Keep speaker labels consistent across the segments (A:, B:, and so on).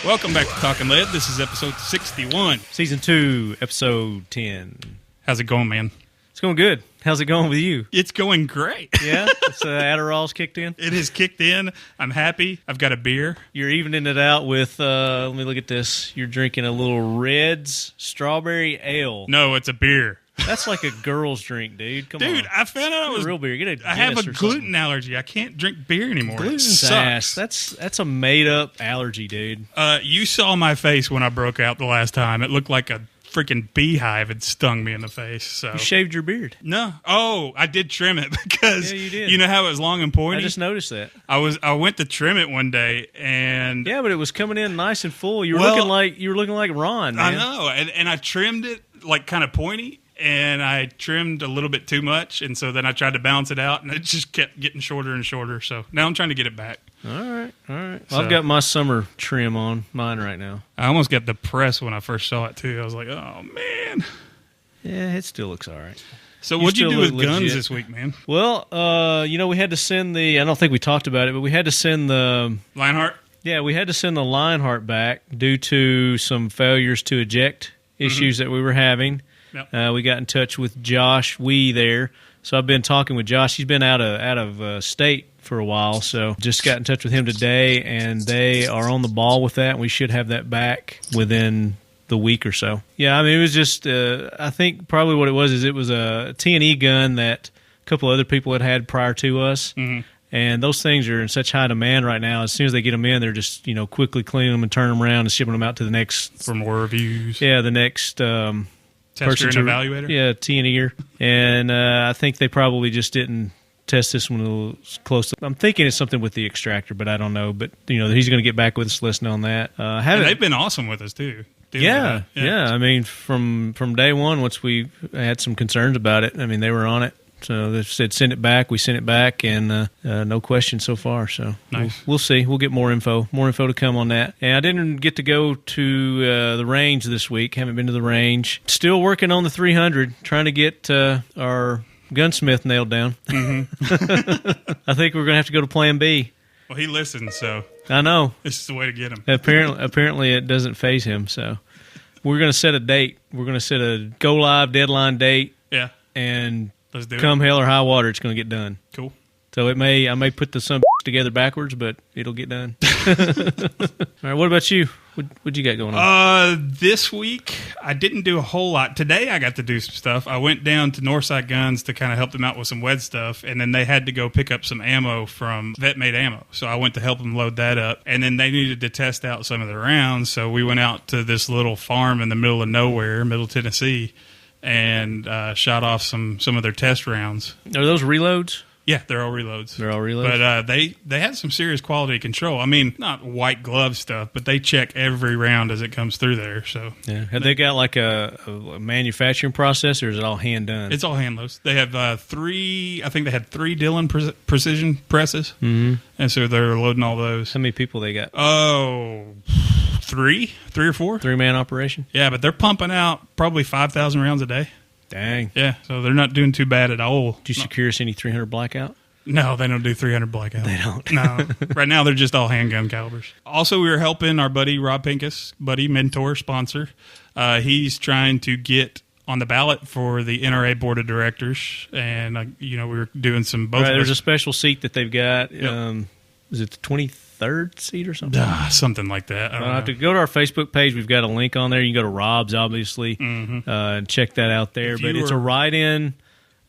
A: Welcome back to Talking Lead. This is episode 61.
B: Season 2, episode 10.
A: How's it going, man?
B: It's going good. How's it going with you?
A: It's going great.
B: Yeah? So Adderall's kicked in?
A: It has kicked in. I'm happy. I've got a beer.
B: You're evening it out with, let me look at this. You're drinking a little Red's Strawberry Ale.
A: No, it's a beer.
B: That's like a girl's drink, dude. Come on.
A: Dude, I found out
B: Get a real beer. Get a
A: I have a
B: Guinness or
A: gluten
B: something.
A: allergy. I can't drink beer anymore.
B: Gluten's
A: It
B: ass.
A: sucks.
B: That's a made-up allergy, dude.
A: You saw my face when I broke out the last time. It looked like a freaking beehive had stung me in the face. So
B: You shaved your beard.
A: no. Oh, I did trim it because
B: Yeah, you did.
A: You know how it was long and pointy?
B: I just noticed that.
A: I went to trim it one day and
B: Yeah, but it was coming in nice and full. You were
A: Well,
B: looking like Ron, man.
A: I know, and I trimmed it like kind of pointy, and I trimmed a little bit too much, and so then I tried to balance it out, and it just kept getting shorter and shorter. So now I'm trying to get it back.
B: All right. Well,
A: So-
B: I've got my summer trim on mine right now.
A: I almost got depressed when I first saw it too. I was like, oh man.
B: Yeah, it still looks all right.
A: So
B: You
A: what'd you
B: still
A: do with
B: look
A: guns
B: legit.
A: this week, man?
B: Well, we had to send I don't think we talked about it, but we had to send
A: Lionheart?
B: we had to send the Lionheart back due to some failures to eject issues that we were having.
A: Yep.
B: We got in touch with Josh Wee there. So I've been talking with Josh. He's been out of state for a while, so just got in touch with him today, and they are on the ball with that, and we should have that back within the week or so. Yeah, I mean, it was just, I think probably what it was is it was a T&E gun that a couple other people had prior to us, and those things are in such high demand right now. As soon as they get them in, they're just, quickly cleaning them and turning them around and shipping them out to the next,
A: For more reviews.
B: the next
A: Tester and
B: to-
A: evaluator?
B: Yeah, T&Eer. And I think they probably just didn't test this one a little close. I'm thinking it's something with the extractor, but I don't know. But, he's going to get back with us listening on that.
A: And they've been awesome with us too.
B: Yeah. I mean, from day one, once we had some concerns about it, I mean, they were on it. So they said send it back. We sent it back, and no question so far. So
A: Nice.
B: we'll see. We'll get more info to come on that. And I didn't get to go to the range this week. Haven't been to the range. Still working on the 300, trying to get our gunsmith nailed down. I think we're going to have to go to Plan B.
A: Well, he listens, so
B: I know.
A: this is the way to get him.
B: Apparently it doesn't faze him. So we're going to set a date. We're going to set a go live deadline date,
A: Yeah.
B: and
A: Let's do
B: come
A: it.
B: hell or high water, it's going to get done.
A: Cool.
B: So I may put the some together backwards, but it'll get done. All right, what about you? What you got going on?
A: This week I didn't do a whole lot. Today I got to do some stuff. I went down to Northside Guns to kind of help them out with some wed stuff, and then they had to go pick up some ammo from Vet Made Ammo. So I went to help them load that up, and then they needed to test out some of the rounds. So we went out to this little farm in the middle of nowhere, Middle Tennessee, and shot off some of their test rounds.
B: Are those reloads?
A: Yeah, they're all reloads.
B: They're all reloads?
A: But they had some serious quality control. I mean, not white glove stuff, but they check every round as it comes through there. So
B: Yeah. Have they got like a manufacturing process, or is it all hand done?
A: it's all handless. They have three. I think they had 3 Dillon precision presses, and so they're loading all those.
B: How many people they got?
A: Oh, 3 or 4.
B: 3-man operation?
A: Yeah, but they're pumping out probably 5,000 rounds a day.
B: Dang.
A: Yeah, so they're not doing too bad at all.
B: Did you secure us any 300 blackout?
A: No, they don't do 300 blackout.
B: They don't.
A: No. Right now, they're just all handgun calibers. Also, we were helping our buddy Rob Pincus, mentor, sponsor. He's trying to get on the ballot for the NRA Board of Directors. And, we were doing some both
B: Right,
A: of
B: there's a
A: us.
B: special seat that they've got.
A: Yep.
B: Is it the 23rd seat or something?
A: Something like that. I don't
B: I'll have
A: know.
B: to go to our Facebook page. We've got a link on there. You can go to Rob's, obviously, and check that out there.
A: If
B: But
A: you
B: it's a
A: were-
B: write-in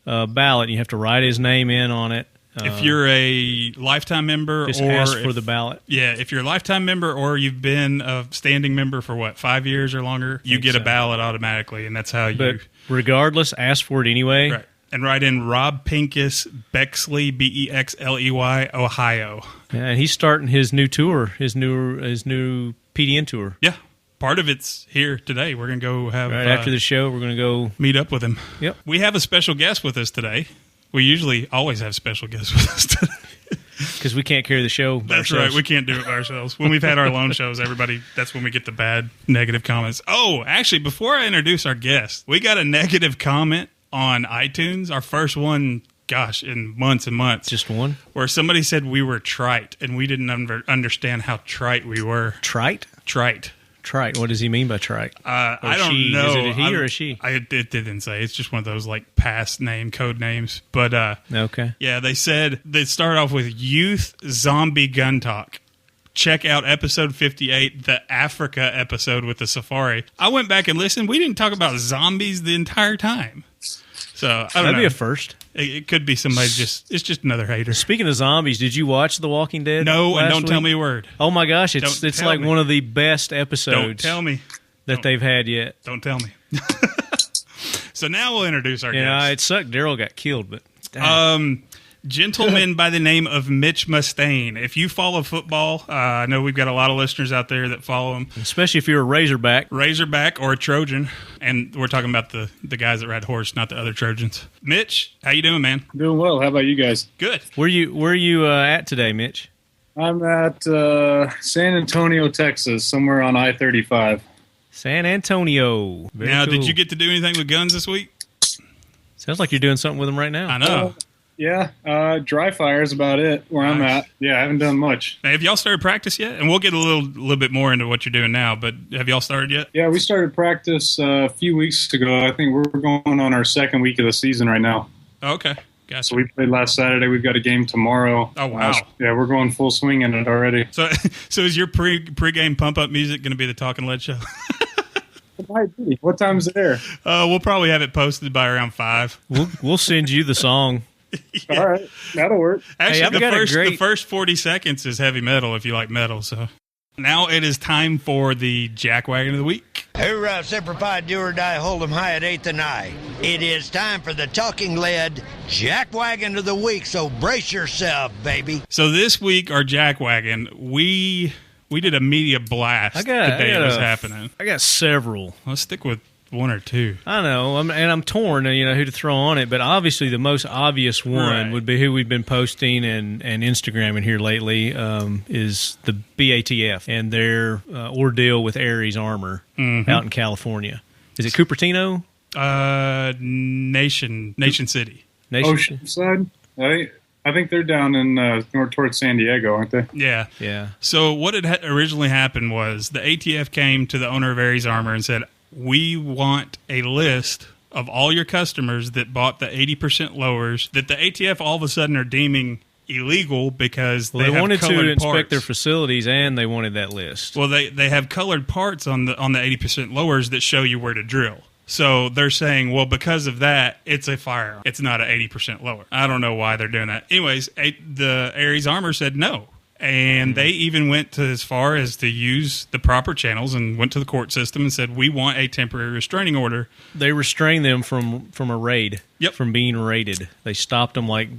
B: ballot. You have to write his name in on it.
A: If you're a lifetime member
B: Just
A: or
B: ask
A: if,
B: for the ballot.
A: Yeah, if you're a lifetime member or you've been a standing member for 5 years or longer, you
B: Think
A: get a
B: so.
A: ballot automatically, and that's how
B: But
A: you
B: regardless, ask for it anyway.
A: right. And write in Rob Pincus Bexley Bexley, Ohio.
B: Yeah, and he's starting his new tour, his new PDN tour.
A: Yeah, part of it's here today. We're gonna go have
B: Right after the show, we're going to go.
A: meet up with him.
B: Yep.
A: We have a special guest with us today. We usually always have special guests with us today.
B: Because we can't carry the show by
A: That's
B: ourselves.
A: right. We can't do it by ourselves. When we've had our lone shows, that's when we get the bad negative comments. Oh, actually, before I introduce our guest, we got a negative comment on iTunes. Our first one gosh, in months and months.
B: Just one?
A: Where somebody said we were trite, and we didn't understand how trite we were.
B: Trite?
A: Trite.
B: Trite. What does he mean by trite?
A: I don't know.
B: Is it a he or a she?
A: It didn't say. It's just one of those like past name, code names. But
B: okay.
A: Yeah, they said they start off with Youth Zombie Gun Talk. Check out episode 58, the Africa episode with the safari. I went back and listened. We didn't talk about zombies the entire time. So I don't know.
B: That'd be a first.
A: It could be somebody it's just another hater.
B: Speaking of zombies, did you watch The Walking Dead?
A: No, and don't
B: week?
A: Tell me a word.
B: Oh my gosh, it's like one of the best episodes.
A: Don't tell me
B: that they've had yet.
A: Don't tell me. So now we'll introduce our
B: guest. It sucked. Daryl got killed, but
A: gentleman by the name of Mitch Mustaine. If you follow football, I know we've got a lot of listeners out there that follow him.
B: Especially if you're a Razorback.
A: Razorback or a Trojan. And we're talking about the guys that ride horse, not the other Trojans. Mitch, how you doing, man?
C: Doing well. How about you guys?
A: Good.
B: Where you at today, Mitch?
C: I'm at San Antonio, Texas, somewhere on I-35.
B: San Antonio. Very
A: now,
B: cool.
A: Did you get to do anything with guns this week?
B: Sounds like you're doing something with them right now.
A: I know.
C: Yeah, dry fire is about it where I'm at. Yeah, I haven't done much.
A: Hey, have y'all started practice yet? And we'll get a little bit more into what you're doing now, but have y'all started yet?
C: Yeah, we started practice a few weeks ago. I think we're going on our second week of the season right now.
A: Okay, gotcha.
C: So we played last Saturday. We've got a game tomorrow.
A: Oh, wow.
C: Yeah, we're going full swing in it already.
A: So is your pregame pump-up music going to be the Talking Lead show?
C: It might be. What time is it there?
A: We'll probably have it posted by around 5.
B: We'll send you the song.
C: Yeah. All right, that'll work.
A: Actually, the first 40 seconds is heavy metal if you like metal. So now it is time for the Jackwagon of the Week.
D: Hoorah, Semper Fi, do or die, hold 'em high at 8th and I. It is time for the Talking Lead Jackwagon of the Week, so brace yourself, baby.
A: So this week, our Jackwagon, we did a media blast the day it was happening.
B: I got several.
A: Let's stick with one or two.
B: I know, I'm torn, who to throw on it, but obviously the most obvious one would be who we've been posting and Instagramming here lately is the BATF and their ordeal with Ares Armor out in California. Is it Cupertino?
A: Nation City.
C: Oceanside? I think they're down in north towards San Diego, aren't they?
A: Yeah. So what had originally happened was the ATF came to the owner of Ares Armor and said, we want a list of all your customers that bought the 80% lowers that the ATF all of a sudden are deeming illegal because they
B: wanted to inspect
A: parts.
B: their facilities and they wanted that list.
A: Well, they have colored parts on the 80% lowers that show you where to drill. So they're saying, well, because of that, it's a firearm. It's not an 80% lower. I don't know why they're doing that. Anyways, the Ares Armor said no. And they even went to as far as to use the proper channels and went to the court system and said, we want a temporary restraining order.
B: They restrained them from a raid, from being raided. They stopped them like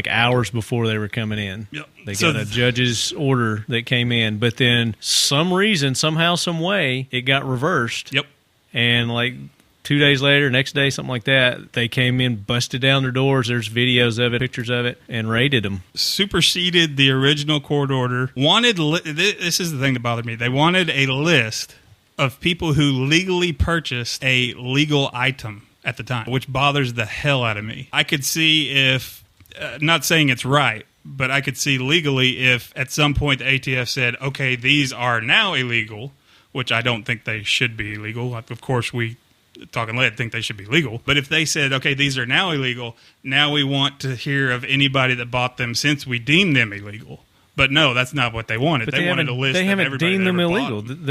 B: hours before they were coming in.
A: Yep.
B: They got a judge's order that came in. But then some reason, somehow, some way, it got reversed.
A: Yep.
B: And 2 days later, next day, something like that, they came in, busted down their doors. There's videos of it, pictures of it, and raided them.
A: Superseded the original court order. This is the thing that bothered me. They wanted a list of people who legally purchased a legal item at the time, which bothers the hell out of me. I could see if, not saying it's right, but I could see legally if at some point the ATF said, okay, these are now illegal, which I don't think they should be illegal. Of course, we Talking Lead think they should be legal. But if they said, okay, these are now illegal, now we want to hear of anybody that bought them since we deemed them illegal. But no, that's not what they wanted. They wanted a list
B: They
A: of
B: haven't
A: everybody
B: deemed
A: that
B: them
A: ever
B: illegal.
A: bought them.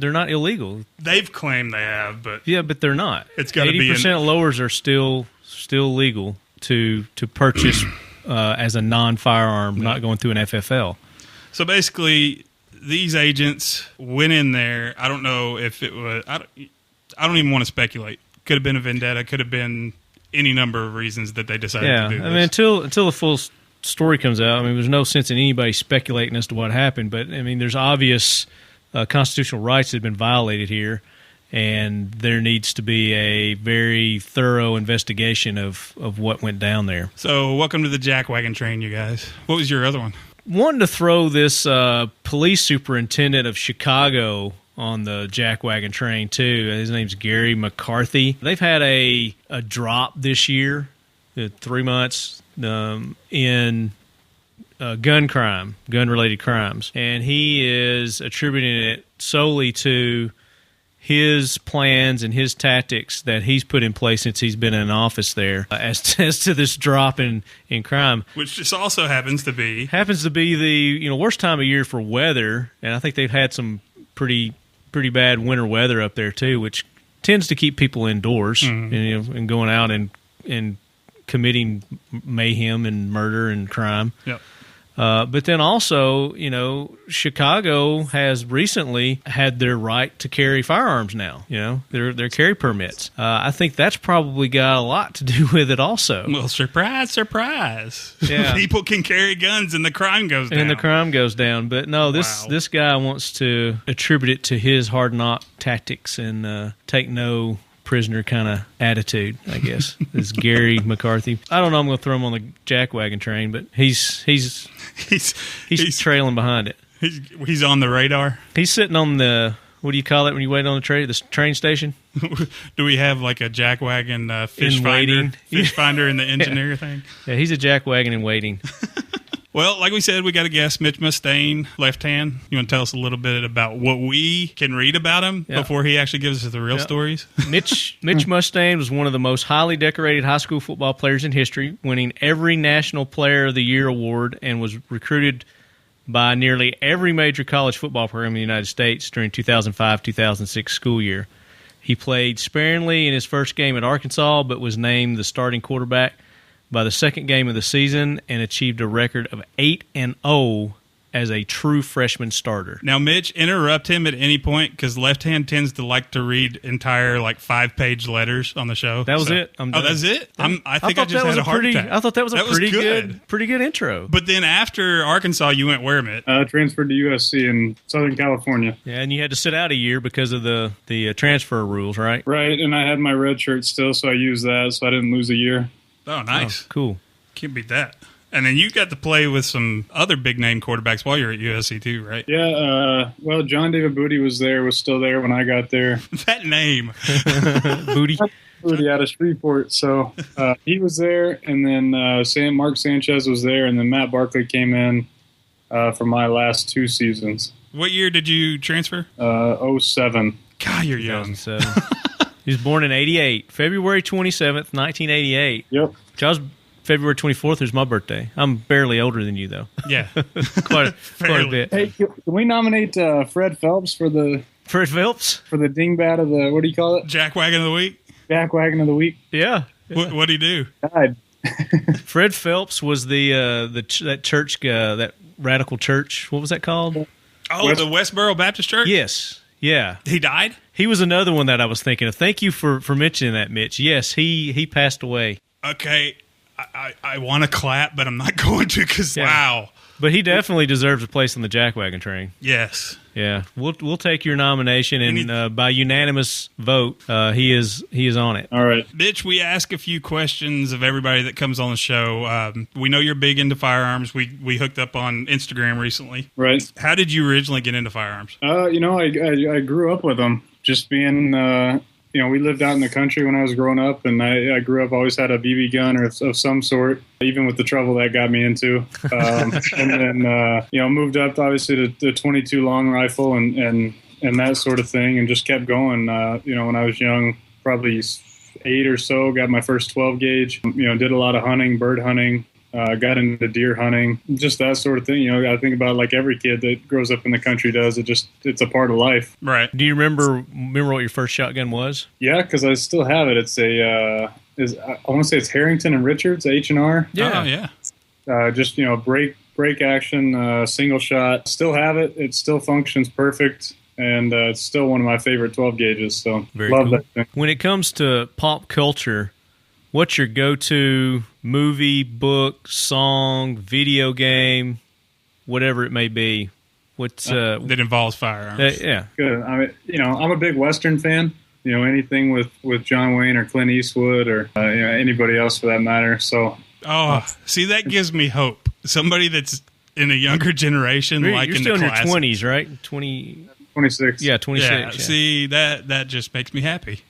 B: They're not illegal.
A: They've claimed they have, but
B: yeah, but they're not.
A: It's got to be
B: 80% lowers are still legal to purchase as a non-firearm, not going through an FFL.
A: So basically, these agents went in there. I don't know if it was. I don't even want to speculate. Could have been a vendetta. Could have been any number of reasons that they decided to do this.
B: I mean, until the full story comes out, there's no sense in anybody speculating as to what happened. But there's obvious constitutional rights that have been violated here, and there needs to be a very thorough investigation of what went down there.
A: So, welcome to the Jackwagon train, you guys. What was your other one?
B: Wanted to throw this police superintendent of Chicago on the Jackwagon train too. His name's Gary McCarthy. They've had a drop this year 3 months in gun-related crimes. And he is attributing it solely to his plans and his tactics that he's put in place since he's been in office there as to this drop in crime.
A: Which just also happens to be
B: the worst time of year for weather, and I think they've had some pretty bad winter weather up there too, which tends to keep people indoors and going out and committing mayhem and murder and crime.
A: Yep.
B: But then also, Chicago has recently had their right to carry firearms now, their carry permits. I think that's probably got a lot to do with it also.
A: Well, surprise, surprise.
B: Yeah.
A: People can carry guns and the crime goes down.
B: And the crime goes down. But no, this guy wants to attribute it to his hard knock tactics and take no prisoner kind of attitude, I guess, is Gary McCarthy. I don't know. I'm going to throw him on the jackwagon train, but he's trailing behind it.
A: He's on the radar.
B: He's sitting on the, what do you call it when you wait on the train? The train station.
A: Do we have like a jackwagon fish finder in the engineer thing?
B: Yeah, he's a jackwagon in waiting.
A: Well, like we said, we got a guest, Mitch Mustaine, left hand. You want to tell us a little bit about what we can read about him before he actually gives us the real stories?
B: Mitch Mustaine was one of the most highly decorated high school football players in history, winning every National Player of the Year award, and was recruited by nearly every major college football program in the United States during 2005-2006 school year. He played sparingly in his first game at Arkansas, but was named the starting quarterback by the second game of the season and achieved a record of 8-0 as a true freshman starter.
A: Now, Mitch, interrupt him at any point because left hand tends to like to read entire 5-page letters on the show.
B: That was it.
A: That's it. I think I just
B: had
A: a heart attack.
B: I thought that was pretty good intro.
A: But then after Arkansas, you went where, Mitch?
C: Transferred to USC in Southern California.
B: Yeah, and you had to sit out a year because of the transfer rules, right?
C: Right, and I had my red shirt still, so I used that, so I didn't lose a year.
A: Oh, nice.
B: Oh, cool.
A: Can't beat that. And then you got to play with some other big-name quarterbacks while you were at USC, too, right?
C: Yeah, well, John David Booty was still there when I got there.
A: That name.
B: Booty.
C: Booty out of Shreveport. So he was there, and then Mark Sanchez was there, and then Matt Barkley came in for my last 2 seasons.
A: What year did you transfer?
C: 07.
A: God, you're young.
B: He was born in 88, February 27th, 1988.
C: Yep.
B: Which February 24th is my birthday. I'm barely older than you, though.
A: Yeah.
B: quite a bit.
C: Hey, can we nominate Fred Phelps for the dingbat of the, what do you call it?
A: Jackwagon of the week?
C: Jackwagon of the week.
B: Yeah.
A: What'd he do?
C: Died.
B: Fred Phelps was that church, that radical church. What was that called?
A: Oh, the Westboro Baptist Church?
B: Yes. Yeah.
A: He died?
B: He was another one that I was thinking of. Thank you for mentioning that, Mitch. Yes, he passed away.
A: Okay. I want to clap, but I'm not going to because, wow.
B: But he definitely deserves a place on the jackwagon train.
A: Yes.
B: Yeah. We'll take your nomination, and by unanimous vote, he is on it.
C: All right.
A: Mitch, we ask a few questions of everybody that comes on the show. We know you're big into firearms. We hooked up on Instagram recently.
C: Right.
A: How did you originally get into firearms?
C: I grew up with them. Just being, we lived out in the country when I was growing up, and I grew up, always had a BB gun or of some sort, even with the trouble that got me into. And then, moved up, obviously, to the 22 long rifle and that sort of thing, and just kept going. When I was young, probably 8 or so, got my first 12 gauge, did a lot of hunting, bird hunting. Got into deer hunting, just that sort of thing. I think about like every kid that grows up in the country does. It's a part of life.
A: Right.
B: Do you remember what your first shotgun was?
C: Yeah, because I still have it. It's I want to say it's Harrington and Richards H&R.
A: Yeah. Oh, yeah.
C: Just break action, single shot. Still have it. It still functions perfect. And it's still one of my favorite 12 gauges. So love that thing.
B: When it comes to pop culture, what's your go-to movie, book, song, video game, whatever it may be? What's
A: that involves firearms?
B: Yeah,
C: good. I mean, I'm a big Western fan. Anything with John Wayne or Clint Eastwood or anybody else for that matter. So,
A: see, that gives me hope. Somebody that's in a younger generation, like
B: you're
A: in
B: still
A: the
B: in your
A: classics.
B: 20s, right? 26.
C: Yeah,
B: 26.
A: Yeah,
B: Yeah.
A: see, that just makes me happy.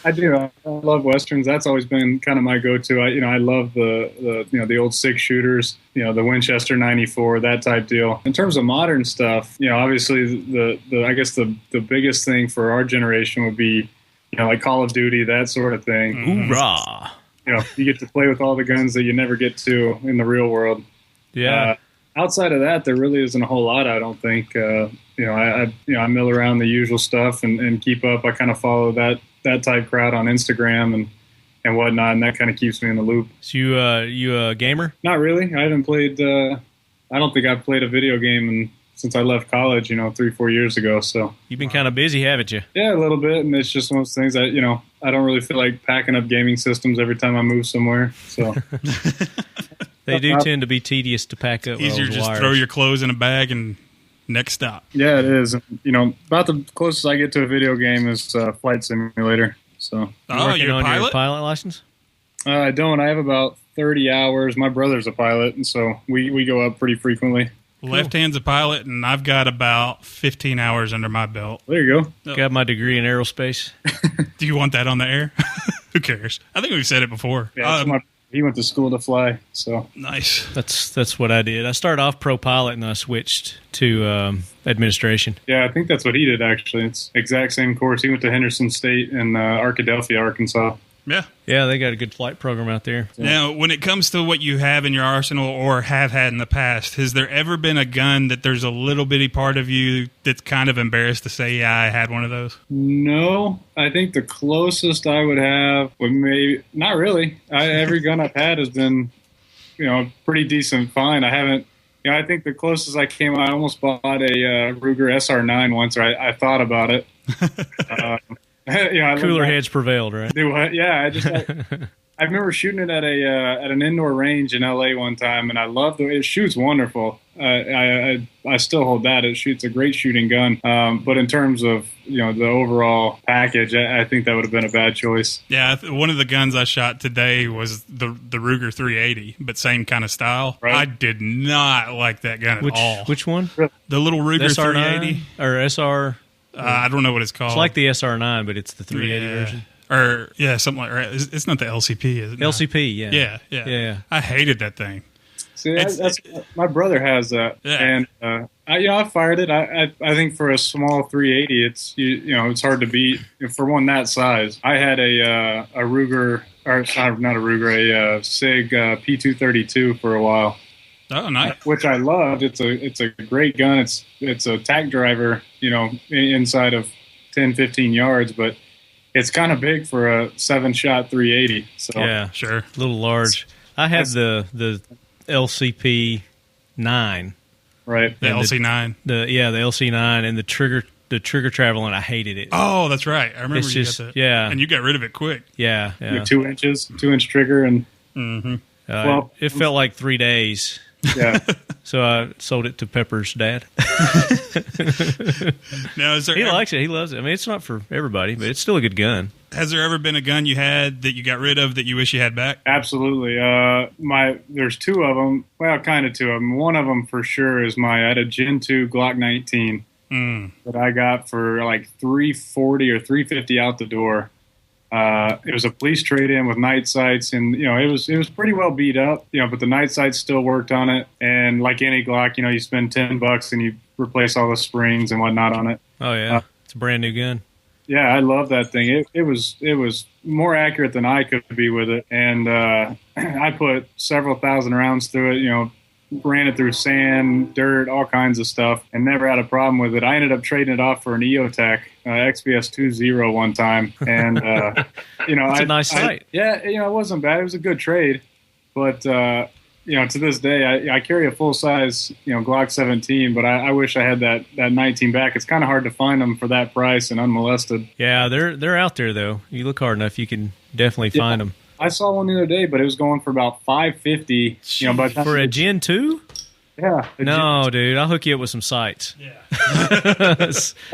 C: I do. I love westerns. That's always been kind of my go-to. I love the old 6-shooters. The Winchester 94, that type deal. In terms of modern stuff, obviously I guess the biggest thing for our generation would be, like Call of Duty, that sort of thing.
B: Hoorah!
C: You get to play with all the guns that you never get to in the real world.
B: Yeah.
C: Outside of that, there really isn't a whole lot. I don't think. I mill around the usual stuff and keep up. I kind of follow that type crowd on Instagram and whatnot, and that kind of keeps me in the loop.
B: So you a gamer?
C: Not really. I haven't played. I don't think I've played a video game since I left college. 3-4 years ago. So
B: You've been kind of busy, haven't you?
C: yeah, a little bit, and it's just one of those things that I don't really feel like packing up gaming systems every time I move somewhere. So.
B: They do tend to be tedious to pack up.
A: Easier
B: those
A: just
B: wires.
A: throw your clothes in a bag and next stop.
C: Yeah, it is. About the closest I get to a video game is Flight Simulator. So
A: Oh,
B: Working
A: you're a
B: on your
A: pilot?
B: pilot license?
C: I don't. I have about 30 hours. My brother's a pilot, and so we go up pretty frequently.
A: Left hand's a pilot, and I've got about 15 hours under my belt.
C: There you go.
B: Got my degree in aerospace.
A: Do you want that on the air? Who cares? I think we've said it before.
C: Yeah, he went to school to fly. So
A: Nice.
B: That's what I did. I started off pro pilot and I switched to administration.
C: yeah, I think that's what he did. Actually, it's exact same course. He went to Henderson State in Arkadelphia, Arkansas.
A: Yeah.
B: Yeah, they got a good flight program out there.
A: Now, when it comes to what you have in your arsenal or have had in the past, has there ever been a gun that there's a little bitty part of you that's kind of embarrassed to say, yeah, I had one of those?
C: No, I think the closest I would have would maybe not really. Every gun I've had has been, pretty decent. Fine. I haven't. I think the closest I came, I almost bought a Ruger SR9 once, or I thought about it.
B: Cooler heads prevailed, right?
C: Do what? Yeah, I remember shooting it at an indoor range in LA one time, and I loved it. It shoots wonderful. I still hold that. It shoots a great shooting gun. But in terms of the overall package, I think that would have been a bad choice.
A: Yeah, one of the guns I shot today was the Ruger 380, but same kind of style.
C: Right.
A: I did not like that gun at all.
B: Which one?
A: The little Ruger
B: SR9
A: 380.
B: or SR?
A: I don't know what it's called.
B: It's like the SR9, but it's the 380
A: Yeah.
B: version.
A: Or, yeah, something like that. It's not the LCP, is it? No.
B: LCP, yeah.
A: Yeah. I hated that thing.
C: See, that's my brother has that,
A: Yeah.
C: and I fired it. I think for a small 380, it's it's hard to beat. For one that size, I had a Ruger, or not a Ruger, a Sig P232 for a while.
A: Oh, nice.
C: Which I loved. It's a great gun. It's a tack driver, inside of 10, 15 yards, but it's kind of big for a 7-shot 380. So
B: Yeah,
A: Sure.
B: a little large. I had the LCP 9.
C: right.
A: The
B: And
A: LC9.
B: The LC9 and the trigger travel, and I hated it.
A: Oh, that's right. I remember
B: It's
A: you
B: just-
A: got that.
B: yeah.
A: And you got rid of it quick.
B: Yeah.
C: 2 inches, 2-inch trigger, and well-
B: It felt like 3 days.
C: yeah.
B: So I sold it to Pepper's dad.
A: Now, is there
B: He likes it. He loves it. I mean, it's not for everybody, but it's still a good gun.
A: has there ever been a gun you had that you got rid of that you wish you had back?
C: Absolutely. There's 2 of them. Well, kind of 2 of them. One of them for sure is I had a Gen 2 Glock 19 that I got for like $340 or $350 out the door. It was a police trade-in with night sights, and it was pretty well beat up, but the night sights still worked on it. And like any Glock, you spend $10 and you replace all the springs and whatnot on it.
B: Oh, yeah. It's a brand new gun.
C: Yeah, I love that thing. It was more accurate than I could be with it, and I put several thousand rounds through it. Ran it through sand, dirt, all kinds of stuff, and never had a problem with it. I ended up trading it off for an EOTech XBS 2.0 one time, and
B: It's a nice sight.
C: it wasn't bad. It was a good trade, but to this day, I carry a full size Glock 17, but I wish I had that 19 back. It's kind of hard to find them for that price and unmolested.
B: Yeah, they're out there, though. You look hard enough, you can definitely find them.
C: I saw one the other day, but it was going for about $550. By the time
B: For a Gen 2?
C: yeah,
B: No, dude. I'll hook you up with some sights.
A: Yeah.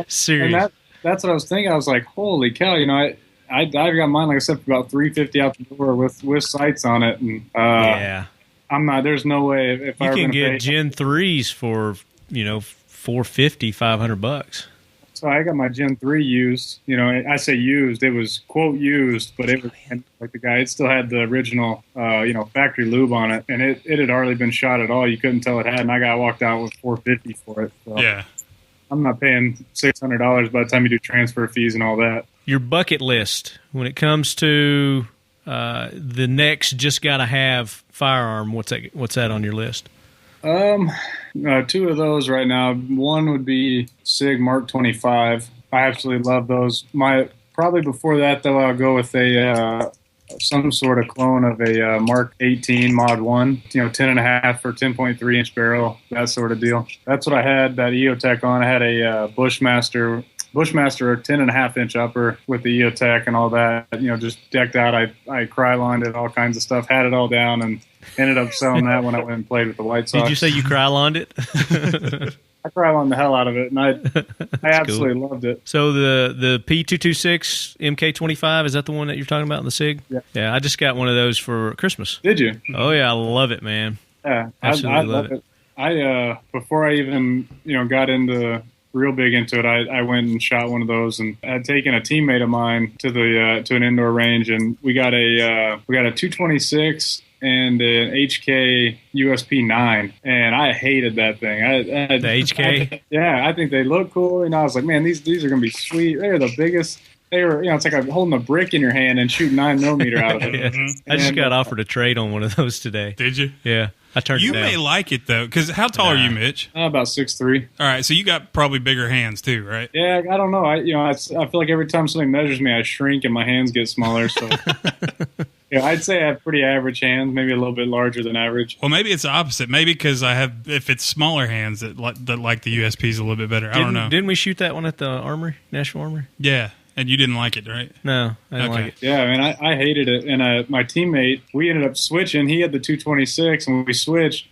B: Serious.
C: and that's what I was thinking. I was like, holy cow! I got mine, like I said, for about $350 out the door with sights on it, and
B: yeah.
C: I'm not. There's no way if I
B: You
C: were
B: can
C: going to
B: get
C: pay.
B: Gen 3s for, $450, $500.
C: So I got my Gen 3 used. You know, I say used. It was, quote, used, but it was like the guy, it still had the original, factory lube on it. And it had hardly been shot at all. You couldn't tell it had. And I got walked out with $450 for it. So
A: Yeah.
C: I'm not paying $600 by the time you do transfer fees and all that.
B: Your bucket list, when it comes to the next just got to have firearm, what's that on your list?
C: Two of those right now. One would be SIG Mark 25. I absolutely love those. Probably before that though, I'll go with some sort of clone of a Mark 18 Mod 1. 10.5 or 10.3 inch barrel, that sort of deal. That's what I had that EOTech on. I had a Bushmaster 10.5 inch upper with the EOTech and all that. Just decked out. I crylined it, all kinds of stuff. Had it all down and ended up selling that when I went and played with the White Sox.
B: Did you say you crylined it?
C: I crylined the hell out of it, and I absolutely loved it.
B: So the P226 MK25, is that the one that you're talking about in the SIG? Yeah. I just got one of those for Christmas.
C: Did you?
B: Oh yeah, I love it, man.
C: Yeah,
B: absolutely
C: I love it. I before I even got real big into it, I went and shot one of those, and I had taken a teammate of mine to an indoor range, and we got a 226 and an HK USP 9, and I hated that thing.
B: The HK?
C: I think they look cool, and I was like, man, these are gonna be sweet. They're the biggest. They were, it's like holding a brick in your hand and shooting 9mm out of it.
B: Yeah. I just got offered a trade on one of those today.
A: Did you?
B: Yeah. I turned it down.
A: You may like it, though, because how tall are you, Mitch?
C: About 6'3".
A: All right, so you got probably bigger hands, too, right?
C: Yeah, I don't know. I feel like every time somebody measures me, I shrink and my hands get smaller. So, I'd say I have pretty average hands, maybe a little bit larger than average.
A: Well, maybe it's the opposite. Maybe because if it's smaller hands, that like the USP's a little bit better. I don't know.
B: Didn't we shoot that one at the Armory, National Armory?
A: Yeah. And you didn't like it, right?
B: No, I didn't like it.
C: Yeah, I mean, I hated it. And my teammate, we ended up switching. He had the 226, and we switched.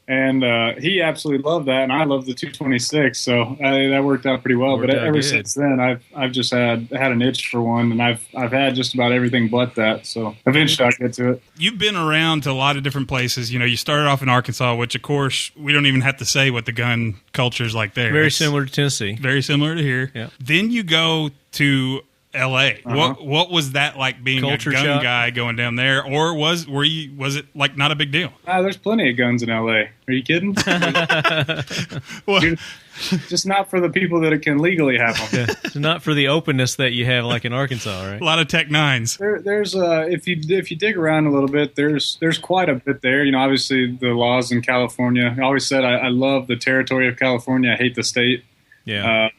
C: And he absolutely loved that, and I loved the 226. So that worked out pretty well. But ever since then, I've just had an itch for one, and I've had just about everything but that. So eventually, I'll get to it.
A: You've been around to a lot of different places. You started off in Arkansas, which, of course, we don't even have to say what the gun culture is like there.
B: Very similar to Tennessee.
A: Very similar to here.
B: Yeah.
A: Then you go to L.A.
C: Uh-huh.
A: What was that like being
B: Culture
A: a gun
B: shock?
A: guy going down there, or was it like not a big deal?
C: There's plenty of guns in L.A. Are you kidding?
A: Well,
C: Dude, just not for the people that can legally have them.
B: Yeah. It's not for the openness that you have like in Arkansas, right?
A: a lot of Tech 9s.
C: There's if you dig around a little bit, there's quite a bit there. Obviously the laws in California. I always said I love the territory of California. I hate the state.
B: Yeah.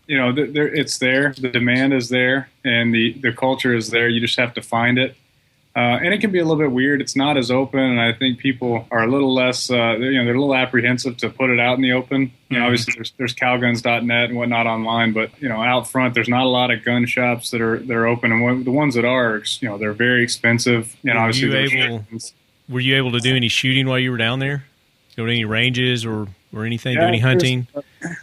C: It's there. The demand is there, and the culture is there. You just have to find it. And it can be a little bit weird. It's not as open, and I think people are a little less. They're a little apprehensive to put it out in the open. Obviously there's cowguns.net and whatnot online, but out front there's not a lot of gun shops that are open, and the ones that are, they're very expensive.
B: Were you able to do any shooting while you were down there? Go to any ranges or anything?
C: Yeah,
B: do any hunting?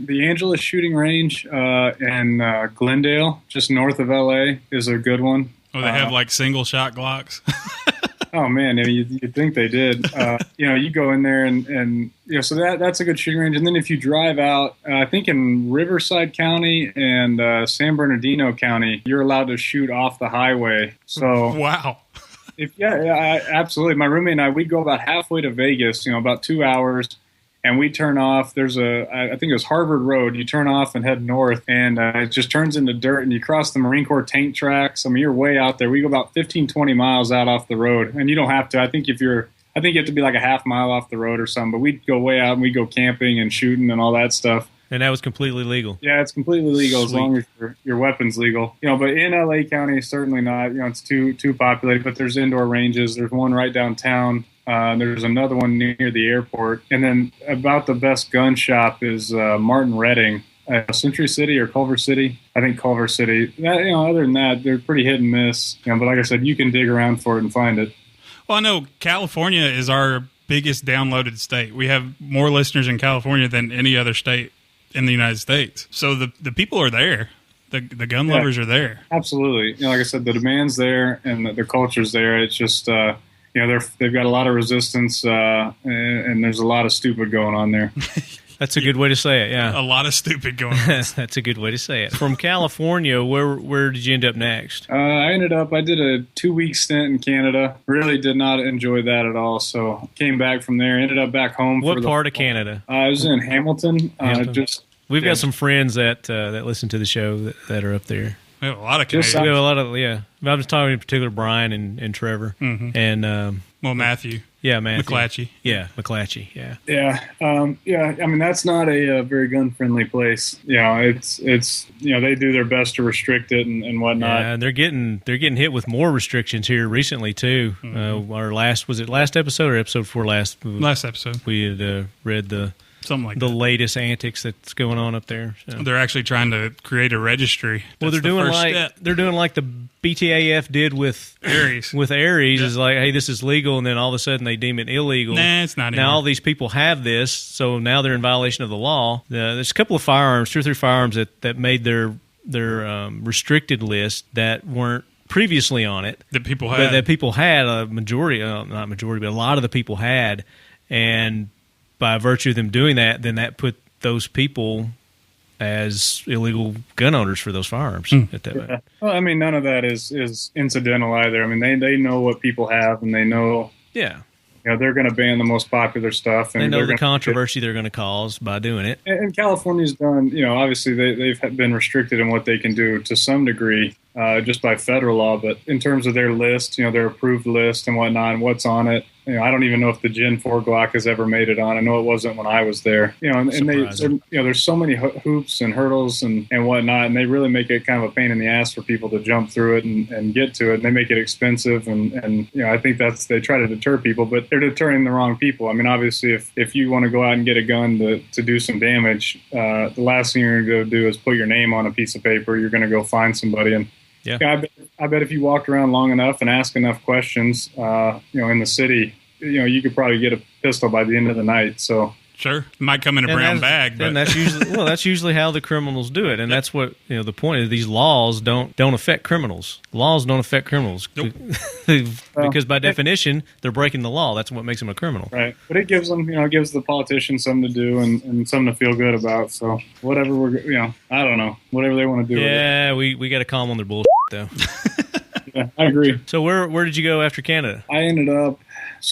C: The Angeles Shooting Range in Glendale, just north of LA, is a good one.
A: Oh, they have like single shot Glocks.
C: Oh man, you'd think they did. You go in there and so that's a good shooting range. And then if you drive out, I think in Riverside County and San Bernardino County, you're allowed to shoot off the highway. So
A: Wow.
C: Absolutely. My roommate and I, we'd go about halfway to Vegas, about 2 hours, and we turn off. There's I think it was Harvard Road. You turn off and head north, and it just turns into dirt, and you cross the Marine Corps tank tracks. I mean, you're way out there. We go about 15, 20 miles out off the road, and you don't have to. I think you have to be like a half mile off the road or something, but we'd go way out and we'd go camping and shooting and all that stuff.
B: And that was completely legal.
C: Yeah, it's completely legal.
B: Sweet.
C: As long as your weapon's legal. But in LA County, certainly not. It's too populated. But there's indoor ranges. There's one right downtown. There's another one near the airport. And then about the best gun shop is Martin Redding, Century City or Culver City. I think Culver City. Other than that, they're pretty hit and miss. But like I said, you can dig around for it and find it.
A: Well, I know California is our biggest downloaded state. We have more listeners in California than any other state in the United States. So the people are there. The gun lovers are there.
C: Absolutely. Like I said, the demand's there and the culture's there. It's just, they've got a lot of resistance and there's a lot of stupid going on there.
B: That's a good way to say it, yeah.
A: A lot of stupid going on.
B: That's a good way to say it. From California, where did you end up next?
C: I did a 2-week stint in Canada. Really did not enjoy that at all. So came back from there, ended up back home.
B: What part of Canada?
C: I was in Hamilton.
B: We've got some friends that listen to the show that are up there.
A: We have a lot of
B: We
A: Canadians.
B: have a lot of, yeah. I was talking in particular Brian and Trevor.
A: Mm-hmm.
B: And,
A: Matthew.
B: yeah, Matthew.
A: McClatchy.
B: Yeah, McClatchy, yeah.
C: Yeah. I mean, that's not a very gun-friendly place. It's they do their best to restrict it and whatnot.
B: Yeah, and they're getting hit with more restrictions here recently too.
A: Mm-hmm.
B: Our last episode or episode before last?
A: Last episode.
B: We had read
A: Something like
B: the
A: that.
B: latest antics that's going on up there. So.
A: They're actually trying to create a registry.
B: Well,
A: That's
B: they're
A: the
B: doing
A: first
B: like
A: step.
B: they're doing like the BTAF did with
A: Aries.
B: With Aries
A: Yeah.
B: is like, hey, this is legal, and then all of a sudden they deem it illegal.
A: Nah, it's not
B: Now
A: anymore.
B: all these people have this, so now they're in violation of the law. There's a couple of firearms, 2 or 3 firearms that made their restricted list that weren't previously on it.
A: That people
B: But
A: had.
B: that people had a majority, not majority, but a lot of the people had, and by virtue of them doing that, then that put those people as illegal gun owners for those firearms at that moment.
C: Well, I mean, none of that is incidental either. I mean, they know what people have, and they know
B: Yeah.
C: they're going to ban the most popular stuff. And
B: They know
C: they're
B: the
C: gonna-
B: controversy they're going to cause by doing it.
C: And California's done, obviously they've been restricted in what they can do to some degree, just by federal law. But in terms of their list, their approved list and whatnot, and what's on it, I don't even know if the Gen 4 Glock has ever made it on. I know it wasn't when I was there. And
B: Surprising.
C: there's so many hoops and hurdles and whatnot, and they really make it kind of a pain in the ass for people to jump through it and get to it. And they make it expensive, and I think they try to deter people, but they're deterring the wrong people. I mean, obviously, if you want to go out and get a gun to do some damage, the last thing you're going to go do is put your name on a piece of paper. You're going to go find somebody, and
B: Yeah.
C: I bet if you walked around long enough and asked enough questions, in the city, you could probably get a pistol by the end of the night. So
A: Sure. It might come in a brown bag, but
B: And that's usually how the criminals do it, and that's what the point of these laws don't affect criminals. Laws don't affect criminals because by definition they're breaking the law. That's what makes them a criminal.
C: right, but it gives them, it gives the politicians something to do and something to feel good about. So whatever I don't know, whatever they want to do.
B: Yeah, we got to calm on their bullshit though.
C: Yeah, I agree.
B: So where did you go after Canada?
C: I ended up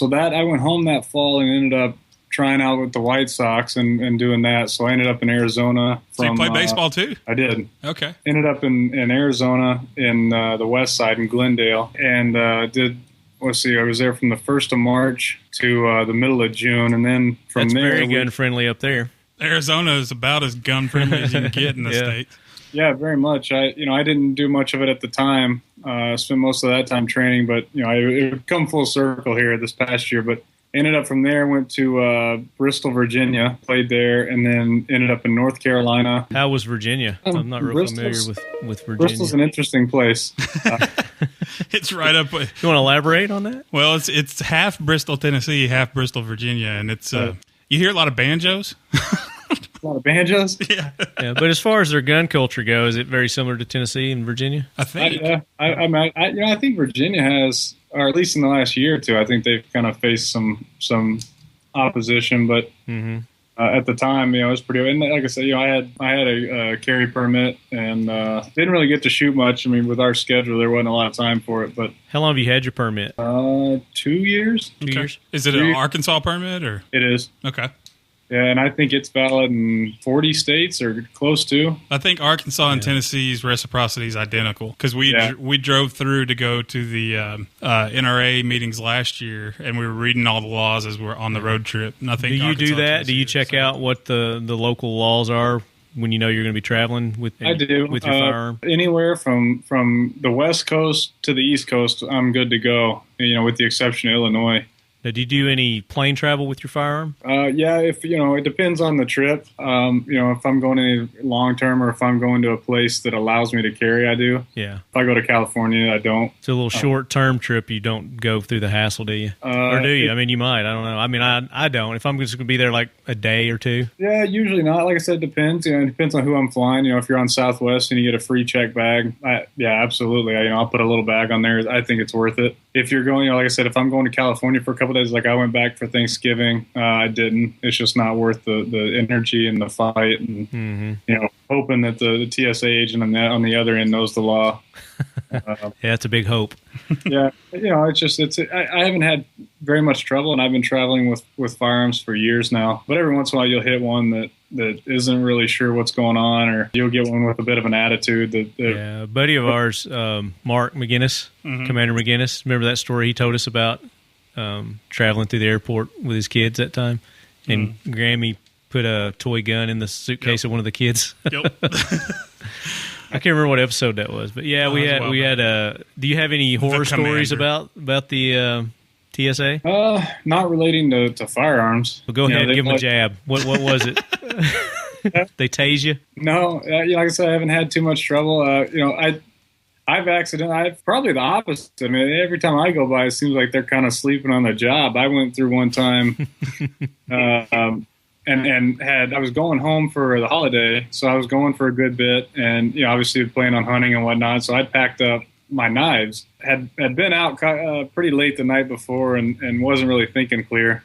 C: I went home that fall and ended up trying out with the White Sox and doing that. So I ended up in Arizona.
A: so you play baseball too?
C: I did.
A: Okay.
C: Ended up in Arizona in the west side in Glendale, and I was there from the 1st of March to the middle of June, and then from
B: That's
C: there
B: very gun friendly up there.
A: Arizona is about as gun friendly as you can get in the
B: Yeah.
A: state.
C: Yeah, very much. I didn't do much of it at the time. I spent most of that time training, but it come full circle here this past year. But ended up from there, went to Bristol, Virginia, played there, and then ended up in North Carolina.
B: How was Virginia? I'm not real familiar with Virginia.
C: Bristol's an interesting place.
A: It's right up with.
B: You want to elaborate on that?
A: Well, it's half Bristol, Tennessee, half Bristol, Virginia, and it's you hear a lot of banjos.
C: A lot of banjos.
A: Yeah,
B: Yeah, but as far as their gun culture goes, is it very similar to Tennessee and Virginia?
A: I think.
C: I think Virginia has, or at least in the last year or two, I think they've kind of faced some opposition. But at the time, it was pretty. And like I said, I had a carry permit and didn't really get to shoot much. I mean, with our schedule, there wasn't a lot of time for it. But
B: How long have you had your permit?
C: 2 years,
B: 2 years?
A: Is it an Arkansas permit or?
C: it is.
A: Okay.
C: Yeah, and I think it's valid in 40 states or close to.
A: I think Arkansas and Tennessee's reciprocity is identical because we drove through to go to the NRA meetings last year, and we were reading all the laws as we're on the road trip. And I think
B: Do you
A: Arkansas
B: do
A: and
B: that?
A: Tennessee
B: Do you
A: are the
B: check
A: same.
B: out what the local laws are when you know you're going to be traveling with?
C: I do.
B: With your firearm.
C: Anywhere from the West Coast to the East Coast, I'm good to go. With the exception of Illinois.
B: Now, do you do any plane travel with your firearm?
C: Yeah, if it depends on the trip. If I'm going any long term or if I'm going to a place that allows me to carry, I do.
B: Yeah,
C: If I go to California, I don't.
B: it's a little short term trip. You don't go through the hassle, do you? Or do you? I mean, you might. I don't know. I mean, I don't. If I'm just going to be there like a day or two.
C: Yeah, usually not. Like I said, it depends. It depends on who I'm flying. If you're on Southwest and you get a free check bag, yeah, absolutely. I'll put a little bag on there. I think it's worth it. if you're going, like I said, if I'm going to California for a couple of days, like I went back for Thanksgiving, I didn't. It's just not worth the energy and the fight, and hoping that the TSA agent on the other end knows the law.
B: Yeah, that's a big hope.
C: Yeah, I haven't had very much trouble, and I've been traveling with firearms for years now. But every once in a while, you'll hit one that isn't really sure what's going on, or you'll get one with a bit of an attitude.
B: A buddy of ours, Mark McGinnis, Commander McGinnis. Remember that story he told us about traveling through the airport with his kids that time, and Grammy put a toy gun in the suitcase of one of the kids.
A: Yep.
B: I can't remember what episode that was, but yeah, we had. Do you have any horror stories about the TSA?
C: Not relating to firearms.
B: Well, go ahead and give them a jab. What was it? They tase you?
C: No, like I said, I haven't had too much trouble. I've probably the opposite. I mean, every time I go by, it seems like they're kind of sleeping on the job. I went through one time, and I was going home for the holiday, so I was going for a good bit, and obviously planning on hunting and whatnot. So I packed up my knives. Had been out pretty late the night before, and wasn't really thinking clear.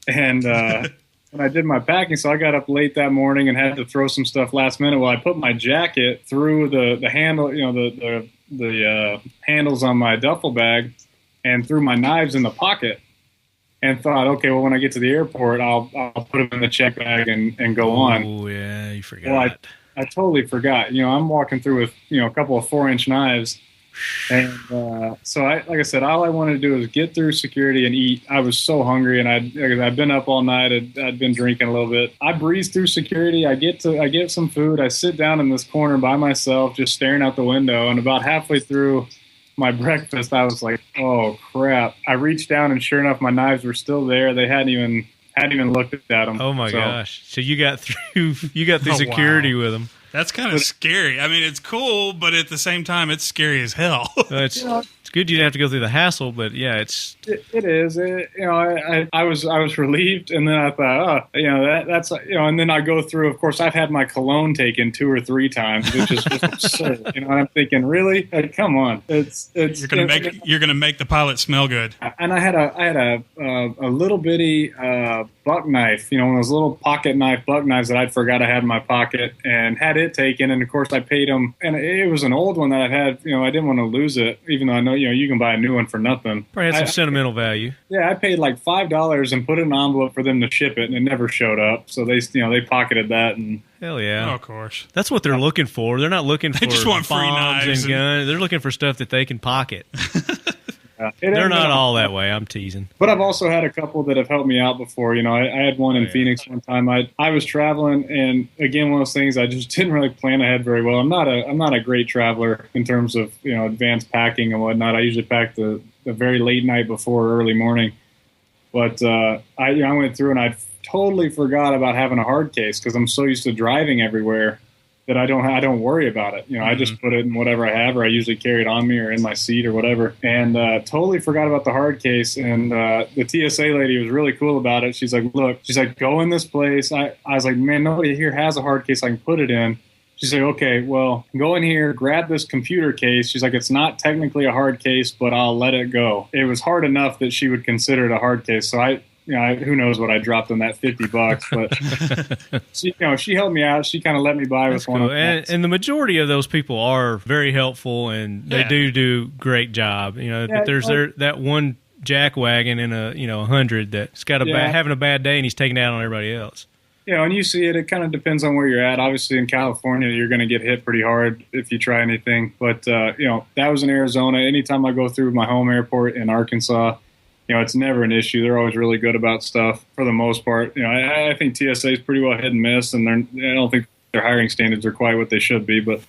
C: And when I did my packing, so I got up late that morning and had to throw some stuff last minute. Well, I put my jacket through the handle, the handles on my duffel bag, and threw my knives in the pocket. And thought, okay, well, when I get to the airport, I'll put them in the check bag and go on.
B: Oh yeah, you forgot.
C: Well, I totally forgot. I'm walking through with a couple of 4-inch knives, and so like I said, all I wanted to do was get through security and eat. I was so hungry, and I'd been up all night. I'd been drinking a little bit. I breezed through security. I get some food. I sit down in this corner by myself, just staring out the window. And about halfway through my breakfast, I was like, oh crap. I reached down, and sure enough, my knives were still there. They hadn't even looked at them.
B: Oh my gosh. So you got through security with them.
A: That's kind of scary. I mean, it's cool, but at the same time, it's scary as hell.
B: It's good you didn't have to go through the hassle, but yeah, it
C: is. I was relieved, and then I thought, that's and then I go through. Of course, I've had my cologne taken 2 or 3 times, which is just absurd. And I'm thinking, really? Like, come on,
A: you're gonna make the pilot smell good.
C: And I had a little bitty buck knife, one of those little pocket knife buck knives that I'd forgot I had in my pocket, and had it taken. And of course, I paid them, and it was an old one that I've had. I didn't want to lose it, even though I know you can buy a new one for nothing.
B: Probably had some sentimental value.
C: Yeah, I paid like $5 and put it in an envelope for them to ship it, and it never showed up. So they pocketed that. And
B: hell yeah,
A: oh, of course,
B: that's what they're looking for. They're not looking for
A: just want free knives
B: and guns. They're looking for stuff that they can pocket.
C: They're
B: not all that way. I'm teasing.
C: But I've also had a couple that have helped me out before. I had one in Phoenix one time. I was traveling, and again, one of those things I just didn't really plan ahead very well. I'm not a great traveler in terms of advanced packing and whatnot. I usually pack the very late night before early morning. But I went through, and I totally forgot about having a hard case because I'm so used to driving everywhere that I don't worry about it. I just put it in whatever I have, or I usually carry it on me or in my seat or whatever. And totally forgot about the hard case. And the TSA lady was really cool about it. She's like, look, go in this place. I was like, man, nobody here has a hard case I can put it in. She's like, okay, well, go in here, grab this computer case. She's like, it's not technically a hard case, but I'll let it go. It was hard enough that she would consider it a hard case. So who knows what I dropped on that $50, but she helped me out. She kind of let me buy with one.
B: Cool. And the majority of those people are very helpful, and they do great job. But there's that one jackwagon in a 100 that's got having a bad day, and he's taking it out on everybody else.
C: And you see it. It kind of depends on where you're at. Obviously, in California, you're going to get hit pretty hard if you try anything. But that was in Arizona. Anytime I go through my home airport in Arkansas, it's never an issue. They're always really good about stuff for the most part. I think TSA is pretty well hit and miss, and I don't think their hiring standards are quite what they should be, but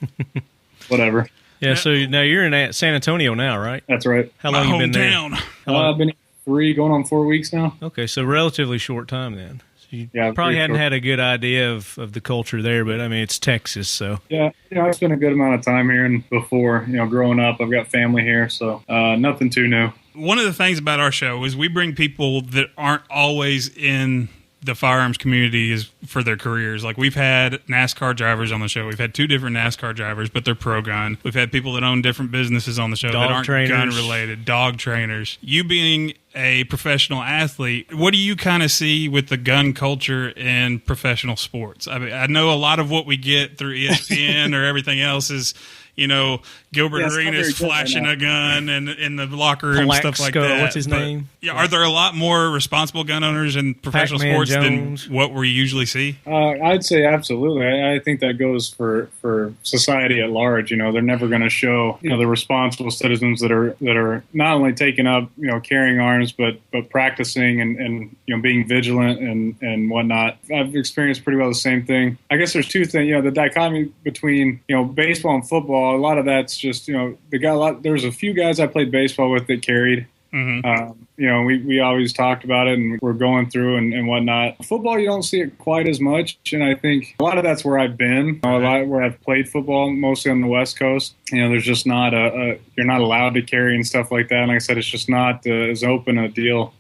C: whatever.
B: Yeah, so now you're in San Antonio now, right?
C: That's right.
B: How long you been there?
C: I've been 3, going on 4 weeks now.
B: Okay, so relatively short time then. So you
C: Yeah,
B: probably
C: pretty
B: hadn't
C: short.
B: had a good idea of the culture there, but I mean, it's Texas, so.
C: Yeah, I spent a good amount of time here, and before, growing up, I've got family here, so nothing too new.
A: One of the things about our show is we bring people that aren't always in the firearms community is for their careers. Like, we've had NASCAR drivers on the show. We've had 2 different NASCAR drivers, but they're pro-gun. We've had people that own different businesses on the show that aren't gun-related, dog trainers. You being a professional athlete, what do you kind of see with the gun culture in professional sports? I mean, I know a lot of what we get through ESPN or everything else is, Gilbert Arenas flashing a gun and in the locker room, stuff like that.
B: What's his name?
A: Yeah, are there a lot more responsible gun owners in professional
B: Pac-Man
A: sports
B: Jones.
A: than what we usually see?
C: I'd say absolutely. I think that goes for society at large. They're never going to show the responsible citizens that are not only taking up carrying arms but practicing and being vigilant and whatnot. I've experienced pretty well the same thing. I guess there's 2 things. The dichotomy between baseball and football. A lot of that's just there's a few guys I played baseball with that carried. Mm-hmm. We always talked about it and we're going through and whatnot. Football, you don't see it quite as much. And I think a lot of that's where I've been, a lot where I've played football, mostly on the West Coast. There's just not you're not allowed to carry and stuff like that. And like I said, it's just not as open a deal.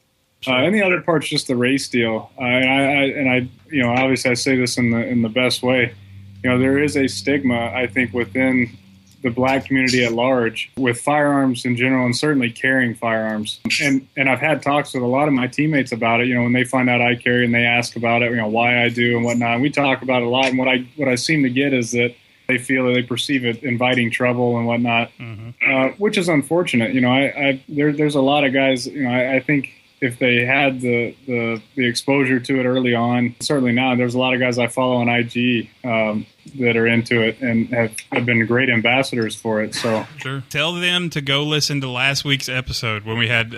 C: And the other part's just the race deal. I obviously I say this in the best way. There is a stigma, I think, within the black community at large with firearms in general and certainly carrying firearms. And I've had talks with a lot of my teammates about it, when they find out I carry and they ask about it, why I do and whatnot. And we talk about it a lot. And what I seem to get is that they feel that they perceive it inviting trouble and whatnot, which is unfortunate. There's a lot of guys, I think if they had the exposure to it early on, certainly now, there's a lot of guys I follow on IG that are into it and have been great ambassadors for it. So
A: sure. Tell them to go listen to last week's episode when we had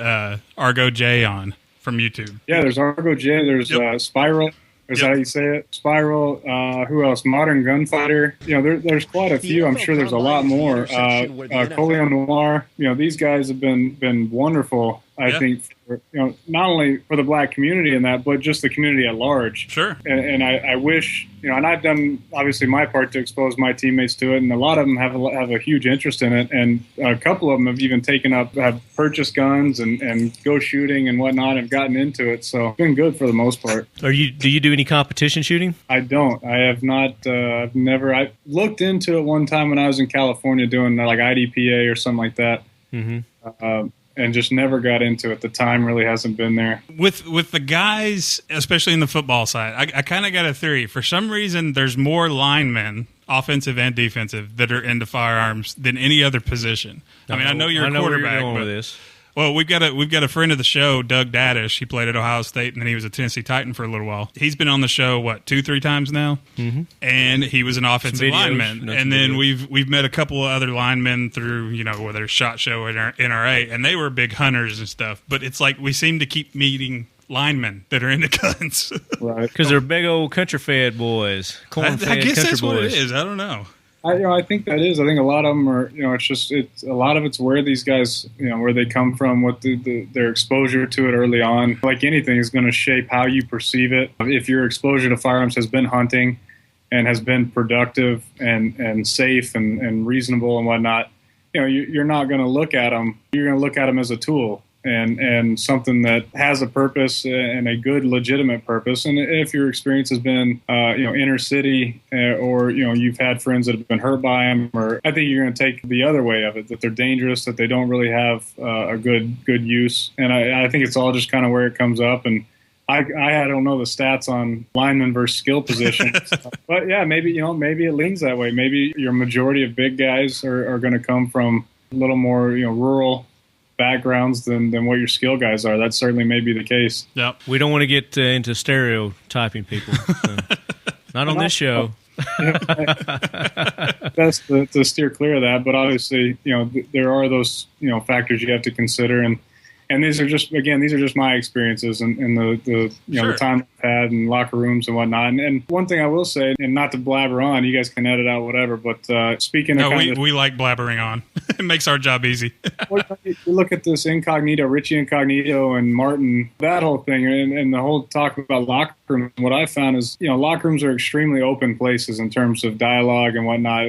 A: Argo J on from YouTube.
C: Yeah, there's Argo J, there's Spiral. Is that how you say it? Spiral. Who else? Modern Gunfighter. There's quite a few. I'm sure there's a lot more. Coleon Noir. These guys have been wonderful. I think for, not only for the black community in that, but just the community at large.
A: Sure.
C: And I wish, and I've done obviously my part to expose my teammates to it, and a lot of them have a huge interest in it, and a couple of them have even have purchased guns and go shooting and whatnot, and gotten into it. So it's been good for the most part.
B: Do you do any competition shooting?
C: I don't. I have not. I've never. I looked into it one time when I was in California doing like IDPA or something like that. Mm-hmm. And just never got into it. The time really hasn't been there.
A: With the guys, especially in the football side, I kind of got a theory. For some reason, there's more linemen, offensive and defensive, that are into firearms than any other position. I know you're a quarterback,
B: but
A: with this. Well, we've got a friend of the show, Doug Dadish. He played at Ohio State, and then he was a Tennessee Titan for a little while. He's been on the show 2-3 times now, and he was an offensive lineman. And then we've met a couple of other linemen through whether it's SHOT Show or NRA, and they were big hunters and stuff. But it's like we seem to keep meeting linemen that are into guns,
C: right?
B: Because they're big old country fed boys, corn-fed
A: I guess
B: country
A: that's
B: boys.
A: what it is. I don't know.
C: I think that is. I think a lot of them are. It's a lot of it's where these guys, where they come from, what their exposure to it early on. Like anything is going to shape how you perceive it. If your exposure to firearms has been hunting, and has been productive and safe and reasonable and whatnot, you're not going to look at them. You're going to look at them as a tool. And something that has a purpose and a good legitimate purpose. And if your experience has been inner city or you've had friends that have been hurt by them, or I think you're going to take the other way of it, that they're dangerous, that they don't really have a good use. And I think it's all just kind of where it comes up. And I don't know the stats on linemen versus skill positions, but yeah, maybe it leans that way. Maybe your majority of big guys are going to come from a little more rural backgrounds than what your skill guys are. That certainly may be the case.
A: Yep.
B: We don't want to get into stereotyping people. So. Not on this show.
C: Best to steer clear of that. But obviously, there are those factors you have to consider, and these are just my experiences and the
A: Sure.
C: the time I've had in locker rooms and whatnot. And one thing I will say, and not to blabber on, you guys can edit out whatever. But speaking of,
A: we like blabbering on. It makes our job easy.
C: You look at this Incognito, Richie Incognito, and Martin, that whole thing, and the whole talk about locker rooms. What I found is, locker rooms are extremely open places in terms of dialogue and whatnot.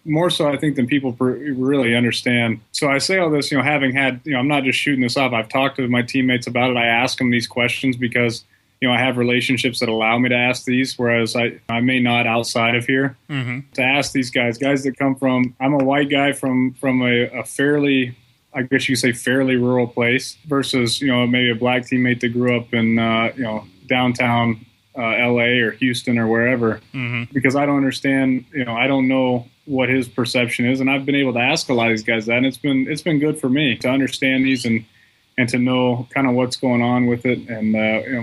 C: More so, I think, than people really understand. So I say all this, having had, I'm not just shooting this off. I've talked to my teammates about it. I ask them these questions because I have relationships that allow me to ask these, whereas I may not outside of here.
A: Mm-hmm.
C: To ask these guys that come from, I'm a white guy from a fairly, I guess you could say, fairly rural place versus, maybe a black teammate that grew up in, downtown LA or Houston or wherever, because I don't understand, I don't know what his perception is. And I've been able to ask a lot of these guys that, and it's been good for me to understand these and to know kind of what's going on with it and,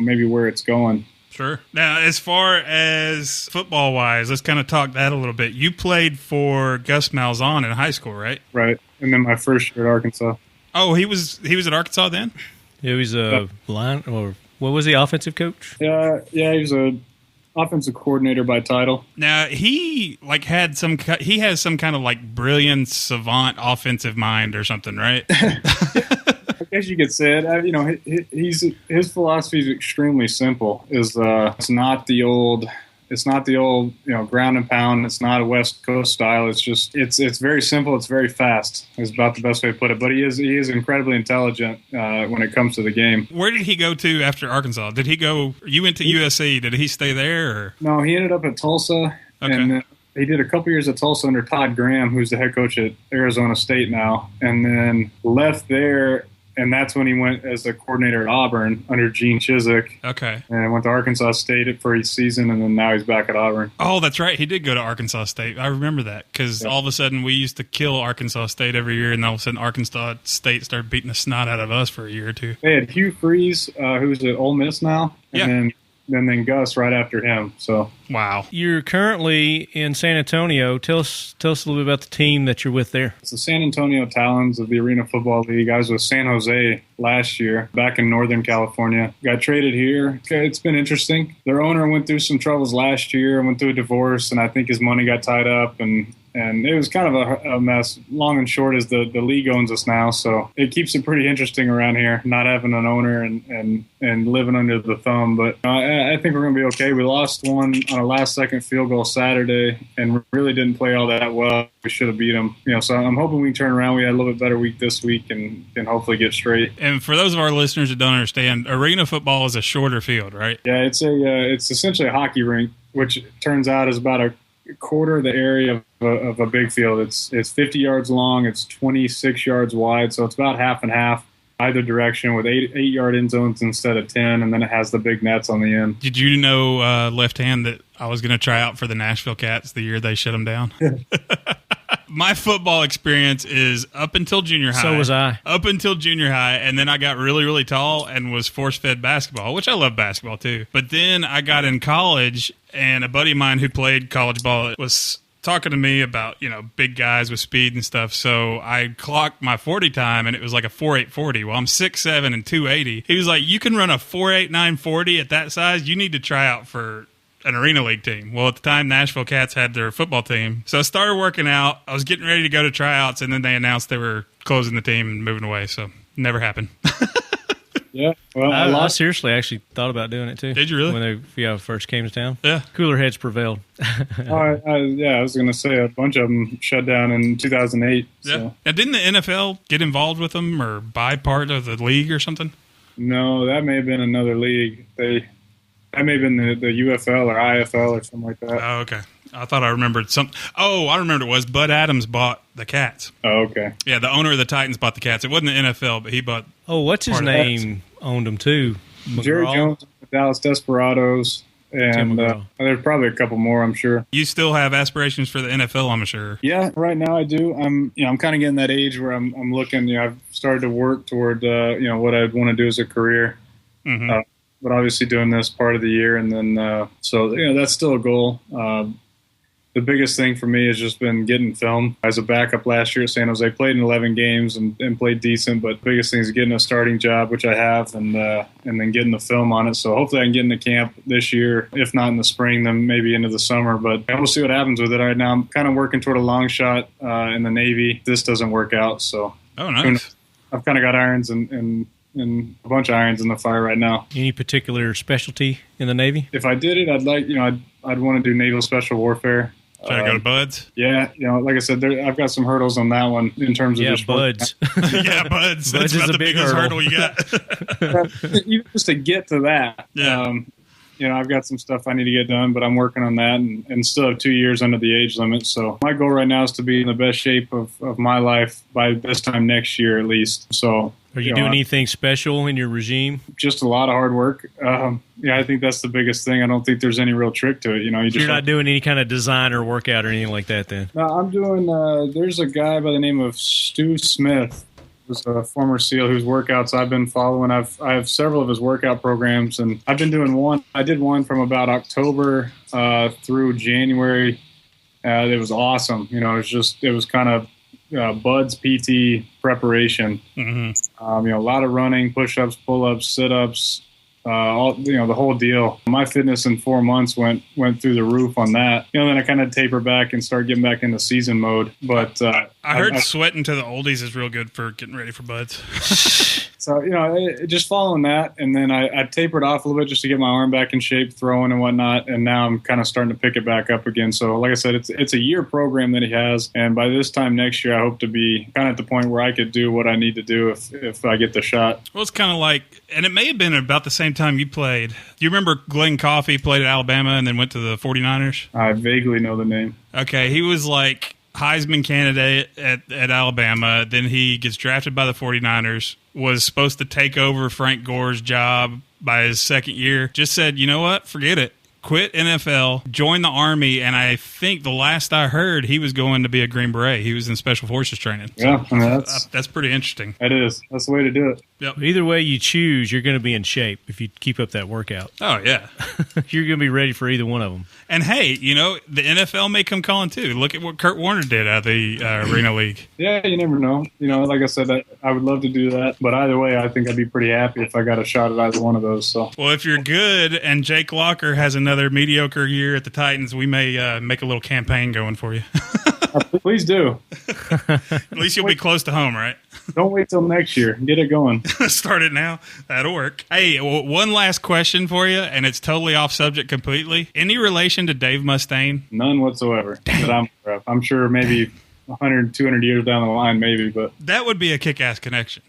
C: maybe where it's going.
A: Sure. Now, as far as football-wise, let's kind of talk that a little bit. You played for Gus Malzahn in high school, right?
C: Right. And then my first year at Arkansas.
A: Oh, he was at Arkansas then?
B: Yeah, he's a line, or what was he, offensive coach?
C: Yeah, he was a offensive coordinator by title.
A: Now, he has some kind of like brilliant savant offensive mind or something, right?
C: I guess you could say it. His philosophy is extremely simple. It's not the old ground and pound. It's not a West Coast style. It's very simple. It's very fast. Is about the best way to put it. But he is incredibly intelligent when it comes to the game.
A: Where did he go to after Arkansas? Did he go? You went to USC. Did he stay there? Or?
C: No, he ended up at Tulsa.
A: Okay.
C: And he did a couple years at Tulsa under Todd Graham, who's the head coach at Arizona State now, and then left there. And that's when he went as a coordinator at Auburn under Gene Chizik.
A: Okay.
C: And went to Arkansas State for a season, and then now he's back at Auburn.
A: Oh, that's right. He did go to Arkansas State. I remember that because all of a sudden we used to kill Arkansas State every year, and all of a sudden Arkansas State started beating the snot out of us for a year or two.
C: They had Hugh Freeze, who's at Ole Miss now, and
A: Yeah.
C: then Gus right after him. So
A: Wow.
B: You're currently in San Antonio. Tell us a little bit about the team that you're with there.
C: it's the San Antonio Talons of the Arena Football League. I was with San Jose last year, back in Northern California. Got traded here. It's been interesting. Their owner went through some troubles last year, went through a divorce, and I think his money got tied up, and it was kind of a mess. Long and short is the league owns us now, so it keeps it pretty interesting around here, not having an owner and living under the thumb. But I think we're going to be okay. We lost one on a last-second field goal Saturday and really didn't play all that well. We should have beat them. So I'm hoping we can turn around. We had a little bit better week this week and can hopefully get straight.
A: And for those of our listeners that don't understand, arena football is a shorter field, right?
C: Yeah, it's essentially a hockey rink, which turns out is about a quarter of the area of a big field. It's 50 yards long. It's 26 yards wide, so it's about half and half either direction with 8-yard end zones instead of 10, and then it has the big nets on the end.
A: Did you know, left hand, that I was going to try out for the Nashville Cats the year they shut them down? My football experience is up until junior high.
B: So was I.
A: Up until junior high, and then I got really, really tall and was force-fed basketball, which I love basketball too. But then I got in college, and a buddy of mine who played college ball was talking to me about, big guys with speed and stuff. So I clocked my 40 time, and it was like a 4.840. Well, I'm 6'7" and 280. He was like, you can run a 4.89 40 at that size. You need to try out for an Arena League team. Well, at the time, Nashville Cats had their football team. So I started working out. I was getting ready to go to tryouts, and then they announced they were closing the team and moving away. So never happened.
C: Yeah. Well,
B: I seriously actually thought about doing it too.
A: Did you really?
B: When they first came to town?
A: Yeah.
B: Cooler heads prevailed.
C: I was going to say a bunch of them shut down in 2008.
A: Yeah.
C: So.
A: Now, didn't the NFL get involved with them or buy part of the league or something?
C: No, that may have been another league. That may have been the UFL or IFL or something like that.
A: Oh, okay. I thought I remembered something. Oh, I remembered it was Bud Adams bought the Cats.
C: Oh, okay.
A: Yeah, the owner of the Titans bought the Cats. It wasn't the NFL, but he bought.
B: Oh, what's his
A: Part of
B: name? Owned them too.
C: Jerry
B: McGraw?
C: Jones, the Dallas Desperados,
B: Tim
C: and
B: McGraw.
C: there's probably a couple more, I'm sure.
A: You still have aspirations for the NFL, I'm sure.
C: Yeah, right now I do. I'm kind of getting that age where I'm looking. I've started to work toward what I'd want to do as a career.
A: Mm-hmm.
C: But obviously doing this part of the year, and then that's still a goal. The biggest thing for me has just been getting film. As a backup last year at San Jose, played in 11 games and played decent, but the biggest thing is getting a starting job, which I have, and then getting the film on it. So hopefully I can get into camp this year. If not in the spring, then maybe into the summer. But we'll see what happens with it. Right now I'm kind of working toward a long shot in the Navy. This doesn't work out, so
A: Oh, nice.
C: I've kind of got irons and a bunch of irons in the fire right now.
B: Any particular specialty in the Navy?
C: If I did it, I'd want to do naval special warfare.
A: Try to go to Buds.
C: Yeah, like I said, I've got some hurdles on that one in terms of just
B: Buds.
A: Yeah, Buds. That's
B: Buds is
A: about
B: a
A: the
B: big
A: biggest
B: hurdle.
A: hurdle you got.
C: Even just to get to that.
A: Yeah.
C: I've got some stuff I need to get done, but I'm working on that and still have 2 years under the age limit. So my goal right now is to be in the best shape of my life by this time next year at least. So
B: Are you doing anything special in your regime?
C: just a lot of hard work. I think that's the biggest thing. I don't think there's any real trick to it.
B: You're not doing any kind of design or workout or anything like that then?
C: No, I'm doing. There's a guy by the name of Stu Smith, who's a former SEAL whose workouts I've been following. I have several of his workout programs, and I've been doing one. I did one from about October through January. It was awesome. It was kind of Bud's PT preparation.
A: Mm-hmm.
C: A lot of running, push-ups, pull-ups, sit-ups. The whole deal. My fitness in 4 months went through the roof on that. Then I kind of taper back and start getting back into season mode. But
A: I heard sweating to the oldies is real good for getting ready for Buds.
C: So, just following that. And then I tapered off a little bit just to get my arm back in shape, throwing and whatnot. And now I'm kind of starting to pick it back up again. So, like I said, it's a year program that he has. And by this time next year, I hope to be kind of at the point where I could do what I need to do if I get the shot.
A: Well, it's kind of like, and it may have been about the same time you played. Do you remember Glenn Coffey played at Alabama and then went to the 49ers?
C: I vaguely know the name.
A: Okay, he was like Heisman candidate at Alabama. Then he gets drafted by the 49ers, was supposed to take over Frank Gore's job by his second year. Just said, you know what, forget it. Quit NFL, join the Army, and I think the last I heard, he was going to be a Green Beret. He was in Special Forces training.
C: Yeah, I mean,
A: that's pretty interesting.
C: It is. That's the way to do it.
A: Yep.
B: Either way you choose, you're going to be in shape if you keep up that workout.
A: Oh, yeah.
B: You're going to be ready for either one of them.
A: And hey, the NFL may come calling too. Look at what Kurt Warner did out of the Arena League.
C: Yeah, you never know. Like I said, I would love to do that. But either way, I think I'd be pretty happy if I got a shot at either one of those. So,
A: well, if you're good and Jake Locker has another mediocre year at the Titans, we may make a little campaign going for you.
C: Please do.
A: At least you'll be close to home, right?
C: Don't wait till next year. Get it going.
A: Start it now. That'll work. Hey, one last question for you, and it's totally off subject completely. Any relation to Dave Mustaine?
C: None whatsoever. That I'm aware of. I'm sure maybe 100, 200 years down the line, maybe. But
A: that would be a kick-ass connection.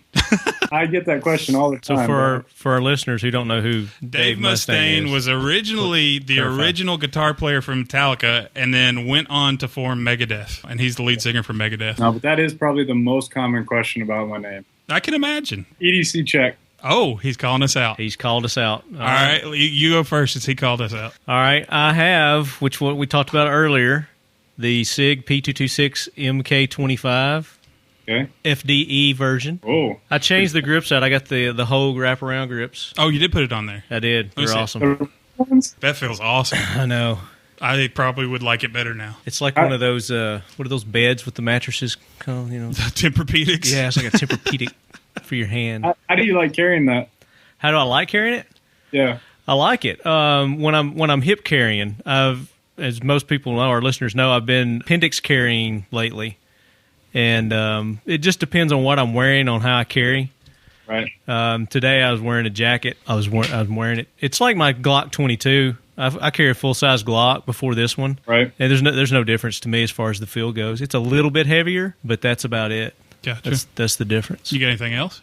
C: I get that question all the time.
B: So for our listeners who don't know who
A: Dave Mustaine was originally the original guitar player from Metallica and then went on to form Megadeth, and he's the lead singer for Megadeth.
C: No, but that is probably the most common question about my name.
A: I can imagine.
C: EDC check.
A: Oh, he's calling us out.
B: He's called us out.
A: All right. You go first since he called us out.
B: All right. I have, which what we talked about earlier, the SIG P226 MK25.
C: Okay.
B: FDE version.
C: Oh.
B: I changed the grips out. I got the Hogue wraparound grips.
A: Oh, you did put it on there.
B: I did. They're
A: see.
B: awesome.
A: That feels awesome.
B: I know.
A: I probably would like it better now.
B: It's like one of those, what are those beds with the mattresses called?
A: Tempur-Pedics?
B: Yeah, it's like a Tempur-Pedic for your hand.
C: How do you like carrying that?
B: How do I like carrying it?
C: Yeah.
B: I like it. When I'm hip carrying, as most people know, our listeners know, I've been appendix carrying lately. And it just depends on what I'm wearing, on how I carry.
C: Right.
B: Today I was wearing a jacket. I was wearing it. It's like my Glock 22. I carry a full-size Glock before this one.
C: Right.
B: And there's no difference to me as far as the feel goes. It's a little bit heavier, but that's about it.
A: Gotcha.
B: That's the difference.
A: You got anything else?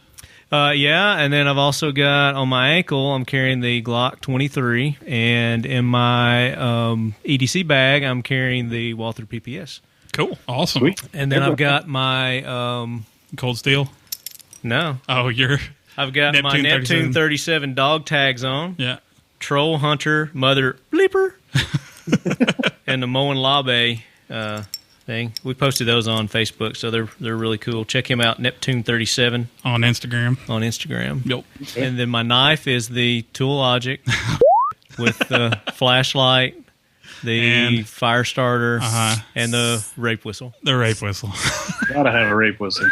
B: Yeah, and then I've also got on my ankle, I'm carrying the Glock 23, and in my EDC bag, I'm carrying the Walther PPS.
A: Cool. Awesome.
C: Sweet.
B: And then I've got my
A: Cold Steel?
B: no,
A: Oh,
B: I've got my
A: Neptune
B: Neptune 37 dog tags on.
A: Yeah.
B: Troll Hunter Mother Bleeper, and the Moen Labe thing. We posted those on Facebook, so they're really cool. Check him out, Neptune 37
A: On Instagram.
B: on Instagram.
A: Yep.
B: And then my knife is the Tool Logic with the flashlight, the
A: And-
B: fire starter,
A: Uh-huh.
B: and the rape whistle.
A: The rape whistle.
C: Gotta have a rape whistle.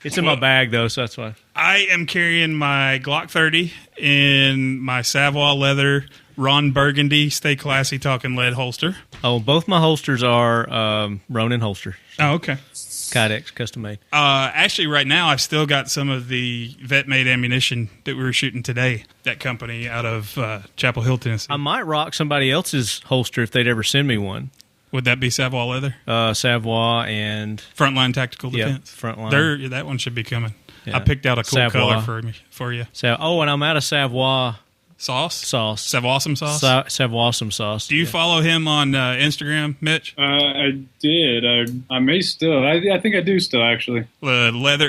B: It's in my bag though, so that's why.
A: I am carrying my Glock 30 in my Savoy leather Ron Burgundy Stay Classy Talking Lead holster.
B: Oh, both my holsters are Ronin holsters,
A: Oh, okay.
B: Kydex, custom made.
A: Actually, right now, I've still got some of the vet-made ammunition that we were shooting today. That company out of Chapel Hill, Tennessee.
B: I might rock somebody else's holster if they'd ever send me one.
A: Would that be Savoy leather?
B: Savoy and
A: Frontline Tactical Defense.
B: Frontline.
A: That one should be coming.
B: Yeah.
A: I picked out a cool
B: Savoy.
A: color for you.
B: And I'm out of Savoy
A: Sauce?
B: sauce.
A: Savoy sauce?
B: Savoy sauce.
A: Do you follow him on Instagram, Mitch?
C: I did. I may still. I think I do still, actually.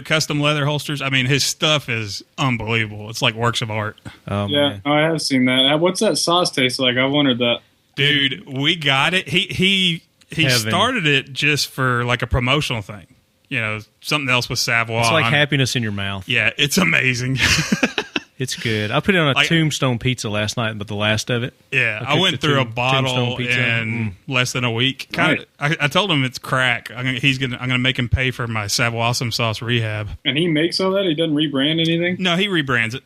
A: Custom leather holsters. I mean, his stuff is unbelievable. It's like works of art.
B: Oh,
C: Yeah,
B: man.
C: I have seen that. What's that sauce taste like? I wondered that.
A: Dude, we got it. He
B: Heaven.
A: started it just for like a promotional thing. You know, something else with Savoy.
B: It's like happiness in your mouth.
A: Yeah, it's amazing.
B: It's good. I put it on a
A: Like-
B: Tombstone pizza last night, but the last of it.
A: Yeah, I
B: cooked
A: went
B: the
A: through a
B: Tombstone
A: bottle
B: pizza.
A: in less than a week.
C: Right.
A: I told him it's crack. I'm gonna make him pay for my Savoy Awesome Sauce rehab.
C: And he makes all that? He doesn't rebrand anything?
A: No, he rebrands it.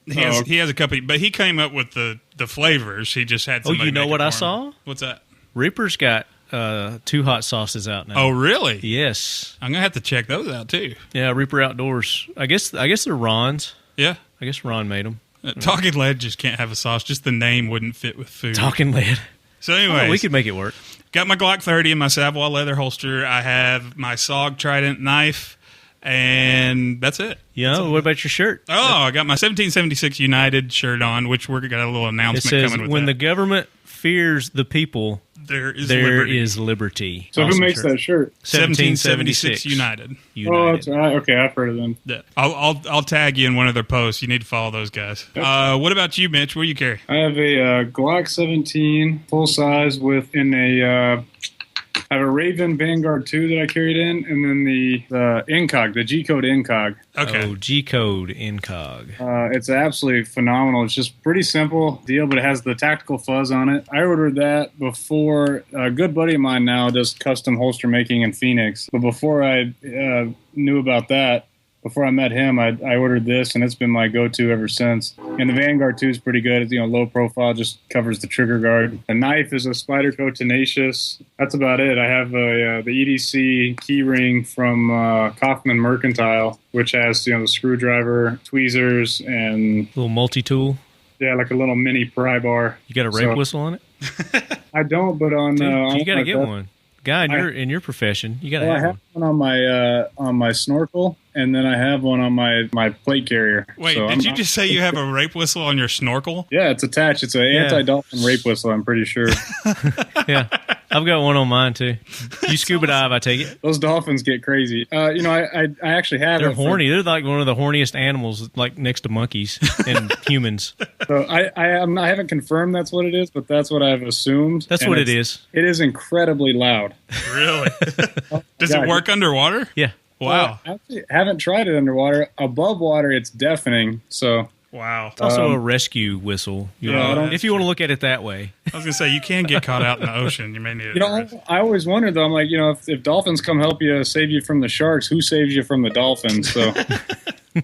A: He
C: Oh,
A: has
C: okay.
A: he has a company, but he came up with the flavors. He just had.
B: Oh,
A: Somebody
B: you know
A: make
B: what
A: it
B: I
A: for him.
B: saw?
A: What's that?
B: Reaper's got 2 hot sauces out now.
A: Oh, really?
B: Yes.
A: I'm gonna have to check those out too.
B: Yeah, Reaper Outdoors. I guess they're Ron's.
A: Yeah.
B: I guess Ron made them.
A: Talking Lead just can't have a sauce. Just the name wouldn't fit with food.
B: Talking lead.
A: So anyway,
B: We could make it work.
A: got my Glock 30 in my Savoy leather holster. I have my SOG Trident knife, and that's it.
B: What about your shirt?
A: Oh, I got my 1776 United shirt on, which we're got a little
B: It
A: announcement
B: says,
A: coming with
B: when the
A: that.
B: government fears the people,
A: There is
B: there
A: liberty.
B: is liberty.
C: So
B: Awesome
C: who makes
B: shirt.
C: that shirt?
A: 1776 United.
C: Oh, that's right. Okay, I've heard of them.
A: Yeah. I'll tag you in one of their posts. You need to follow those guys. What about you, Mitch? What do you carry?
C: I have a Glock 17 full size I have a Raven Vanguard 2 that I carried in, and then the Incog, the G-Code Incog.
A: Okay.
B: Oh, G-Code Incog.
C: It's absolutely phenomenal. It's just pretty simple deal, but it has the tactical fuzz on it. I ordered that before. A good buddy of mine now does custom holster making in Phoenix. But before I knew about that, before I met him, I ordered this, and it's been my go-to ever since. And the Vanguard 2 is pretty good. It's, low profile, just covers the trigger guard. The knife is a Spyderco Tenacious. That's about it. I have the EDC key ring from Kaufman Mercantile, which has, the screwdriver, tweezers, and,
B: Little multi-tool.
C: yeah, like a little mini pry bar.
B: You got a rape whistle on it?
C: I don't, but on...
B: Dude,
C: on
B: you got to
C: my
B: get
C: vest-
B: one. Guy, in your profession, you got to
C: Well, I
B: have
C: have
B: one.
C: one on my snorkel, and then I have one on my plate carrier.
A: Wait,
C: So
A: did you just say you have a rape whistle on your snorkel?
C: Yeah, it's attached. It's an anti-dolphin rape whistle, I'm pretty sure.
B: Yeah. I've got one on mine, too. You scuba dive, I take it.
C: Those dolphins get crazy. I actually have
B: They're
C: it.
B: horny. They're like one of the horniest animals, like next to monkeys and humans.
C: So I haven't confirmed that's what it is, but that's what I've assumed.
B: That's
C: And
B: what it is.
C: It is incredibly loud.
A: Really? Does it work underwater?
B: Yeah.
A: Wow.
C: Actually, haven't tried it underwater. Above water, it's deafening. So
A: Wow.
B: It's also a rescue whistle. If you want to look at it that way.
A: I was going to say, you can get caught out in the ocean. You may need it.
C: I always wondered though. I'm like, if dolphins come help you save you from the sharks, who saves you from the dolphins? So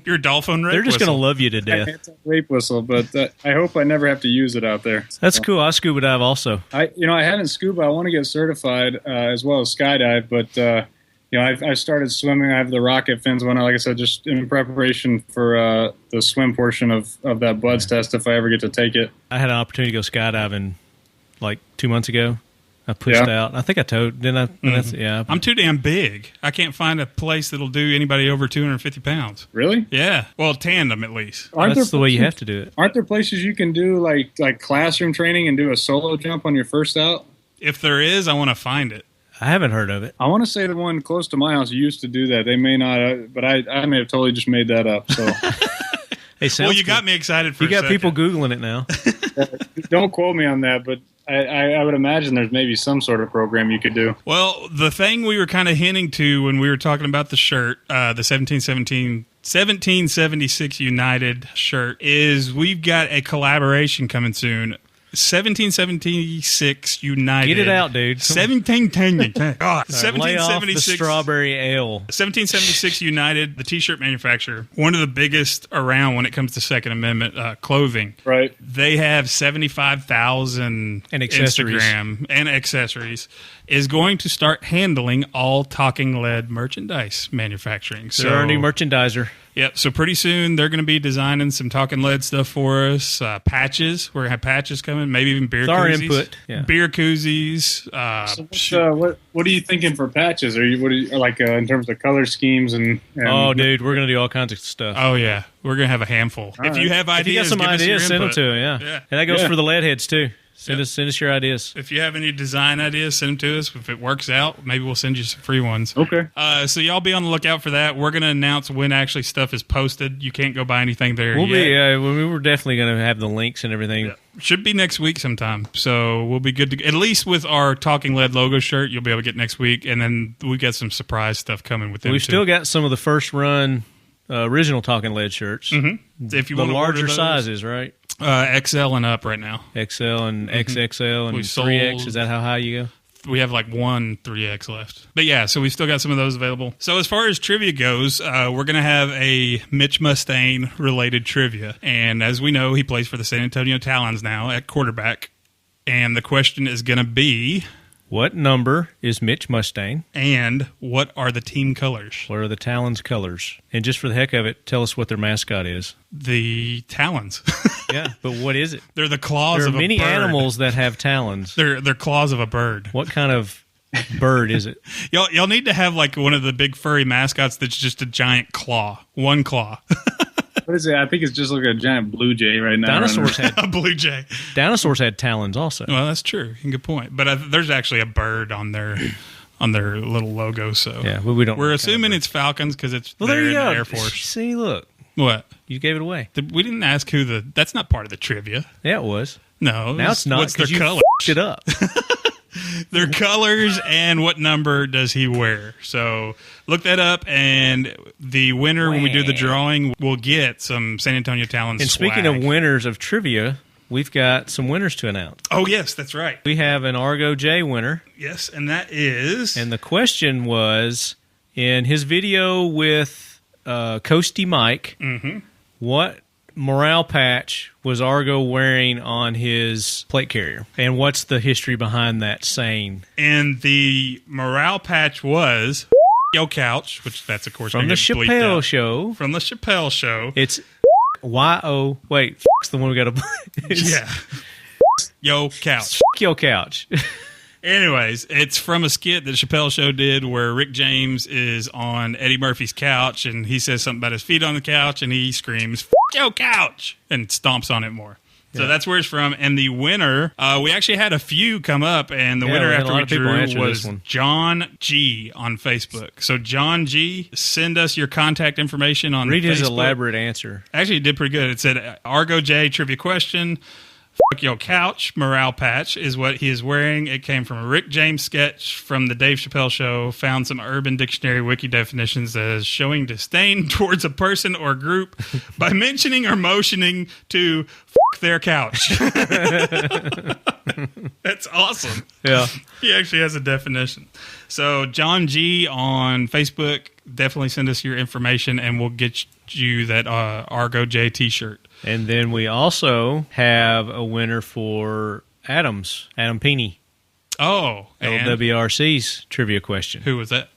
A: Your dolphin rape
B: They're just going to
A: whistle.
B: love you to death.
C: it's a rape whistle, but I hope I never have to use it out there.
B: That's cool. I scuba dive also.
C: I haven't scuba. I want to get certified as well as skydive, but I started swimming. I have the rocket fins one. Like I said, just in preparation for the swim portion of that BUDS test if I ever get to take it.
B: I had an opportunity to go skydiving like 2 months ago. I pushed out. I think I towed. Didn't I? Yeah.
A: I'm too damn big. I can't find a place that'll do anybody over 250 pounds.
C: Really?
A: Yeah. Well, tandem at least.
B: That's the way you have to do it.
C: Aren't there places you can do like classroom training and do a solo jump on your first out?
A: If there is, I want to find it.
B: I haven't heard of it.
C: I want to say the one close to my house used to do that. They may not, but I may have totally just made that up. So
B: Hey, sounds
A: Well, you
B: good.
A: got me excited for
B: You
A: a
B: got
A: second.
B: people Googling it now.
C: don't quote me on that, but I would imagine there's maybe some sort of program you could do.
A: Well, the thing we were kind of hinting to when we were talking about the shirt, the 1776 United shirt, is we've got a collaboration coming soon. 1776 United.
B: Get it out, dude.
A: 1776. God,
B: Lay off the
A: 1776.
B: strawberry ale.
A: 1776 United, the T-shirt manufacturer, one of the biggest around when it comes to Second Amendment clothing.
C: Right.
A: They have 75,000
B: And accessories.
A: Instagram and accessories. Is going to start handling all Talking Lead merchandise manufacturing. So
B: They're our new merchandiser.
A: Yep. So pretty soon they're going to be designing some Talking Lead stuff for us. Patches. We're going to have patches coming. Maybe even beer
B: It's our
A: koozies.
B: input. Yeah.
A: Beer koozies.
C: What are you thinking for patches? In terms of color schemes and
B: Oh, dude, we're going to do all kinds of stuff.
A: Oh yeah, we're going to have a handful. If you have
B: if you got
A: ideas,
B: some
A: give us your
B: ideas, send them
A: input.
B: to him. Yeah. And that goes for the lead heads, too. Send us your ideas.
A: If you have any design ideas, send them to us. If it works out, maybe we'll send you some free ones.
C: Okay.
A: So y'all be on the lookout for that. We're going to announce when actually stuff is posted. You can't go buy anything there yet.
B: We were definitely going to have the links and everything.
A: Yeah. Should be next week sometime. So we'll be good to, at least with our Talking Lead logo shirt, you'll be able to get next week. And then we got some surprise stuff coming with them.
B: We've still got some of the first run original Talking Lead shirts.
A: Mm-hmm. If you
B: the
A: want to
B: larger
A: order those,
B: sizes, right?
A: XL and up right now.
B: XL and XXL and
A: We
B: 3X.
A: sold-
B: Is that how high you go?
A: We have like one 3X left. But yeah, so we've still got some of those available. So as far as trivia goes, we're going to have a Mitch Mustaine related trivia. And as we know, he plays for the San Antonio Talons now at quarterback. And the question is going to be,
B: What number is Mitch Mustaine?
A: and what are the team colors?
B: What are the Talons' colors? And just for the heck of it, tell us what their mascot is.
A: The talons.
B: Yeah, but what is it?
A: They're the claws
B: There are
A: of a
B: many
A: bird.
B: animals that have talons.
A: They're claws of a bird.
B: What kind of bird is it?
A: Y'all need to have like one of the big furry mascots that's just a giant claw. One claw.
C: What is it? I think it's just like a giant blue jay right now.
B: Dinosaurs had
A: A blue jay.
B: talons also.
A: Well, that's true. Good point. But there's actually a bird on their little logo. So
B: Yeah, but we don't.
A: we're
B: know
A: assuming it's Falcons because it's
B: Well,
A: there
B: there
A: in
B: you
A: the
B: go.
A: Air Force.
B: See, look,
A: What?
B: you gave it away.
A: We didn't ask who the. That's not part of the trivia.
B: Yeah, it was.
A: No.
B: Now it's not.
A: What's their
B: 'cause you
A: color?
B: f***ed it up.
A: Their colors and what number does he wear? So look that up, and the winner when we do the drawing will get some San Antonio Talons.
B: And speaking
A: swag.
B: of winners of trivia, we've got some winners to announce.
A: Oh yes, that's right.
B: We have an Argo J winner,
A: Yes, and that is.
B: and the question was in his video with Coasty Mike, what morale patch was Argo wearing on his plate carrier, and what's the history behind that saying?
A: And the morale patch was Yo Couch, which that's of course
B: From
A: gonna
B: the
A: get bleeped
B: Chappelle
A: out.
B: Show.
A: From the Chappelle Show.
B: It's Y-O. Wait, f***'s the one we got to.
A: Yeah. Yo Couch.
B: Your couch.
A: Anyways, it's from a skit that Chappelle Show did where Rick James is on Eddie Murphy's couch and he says something about his feet on the couch and he screams, "F*** your couch," and stomps on it more. So that's where it's from. And the winner, we actually had a few come up, and the
B: Yeah,
A: winner
B: we had a
A: after
B: lot
A: we
B: of people
A: drew
B: answer
A: was
B: this one.
A: John G on Facebook. So John G, send us your contact information on
B: Read
A: Facebook.
B: his elaborate answer.
A: Actually, it did pretty good. It said, Argo J trivia question. Fuck your couch morale patch is what he is wearing. It came from a Rick James sketch from the Dave Chappelle Show. Found some Urban Dictionary wiki definitions as showing disdain towards a person or group by mentioning or motioning to fuck their couch. That's awesome.
B: Yeah.
A: He actually has a definition. So John G on Facebook, definitely send us your information and we'll get you that Argo J t-shirt.
B: And then we also have a winner for Adam Peeny,
A: Oh, and
B: LWRC's trivia question,
A: who was that?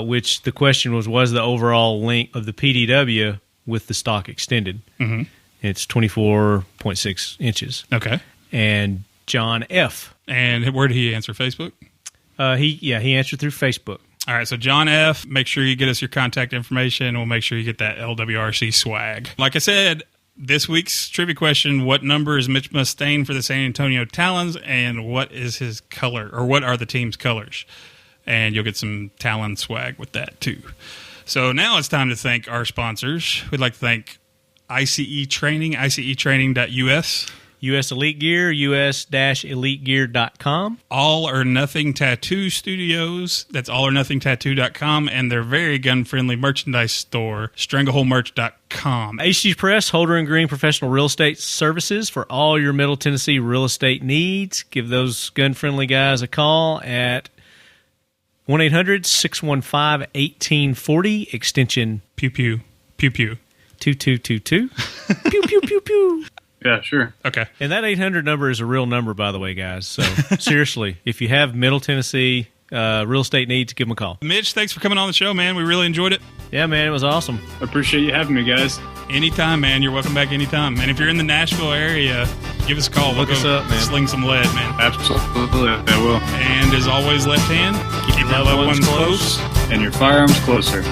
B: which the question was the overall length of the PDW with the stock extended?
A: Mm-hmm.
B: It's 24.6 inches.
A: Okay.
B: And John F.
A: And where did he answer? Facebook?
B: He answered through Facebook.
A: All right, so John F., make sure you get us your contact information. We'll make sure you get that LWRC swag. Like I said, this week's trivia question, what number is Mitch Mustaine for the San Antonio Talons, and what is his color, or what are the team's colors? And you'll get some Talon swag with that, too. So now it's time to thank our sponsors. We'd like to thank ICE Training, icetraining.us.
B: US Elite Gear, us-elitegear.com.
A: All or Nothing Tattoo Studios. That's allornothingtattoo.com, and their very gun-friendly merchandise store, strangleholemerch.com.
B: HG Press, Holder and Green Professional Real Estate Services for all your Middle Tennessee real estate needs. Give those gun-friendly guys a call at 1-800-615-1840, extension
A: Pew, pew. Pew, pew.
B: 2222. Pew, pew, pew, pew.
C: Yeah, sure.
A: Okay.
B: And that 800 number is a real number, by the way, guys. So seriously, if you have Middle Tennessee real estate needs, give them a call.
A: Mitch, thanks for coming on the show, man. We really enjoyed it.
B: Yeah, man, it was awesome.
C: I appreciate you having me, guys.
A: Anytime, man. You're welcome back anytime. And if you're in the Nashville area, give us a call.
B: Look
A: We'll
B: us
A: go
B: up, man.
A: Sling some lead, man.
C: Absolutely, I will.
A: And as always, left hand, keep your loved ones close.
C: And your firearms closer.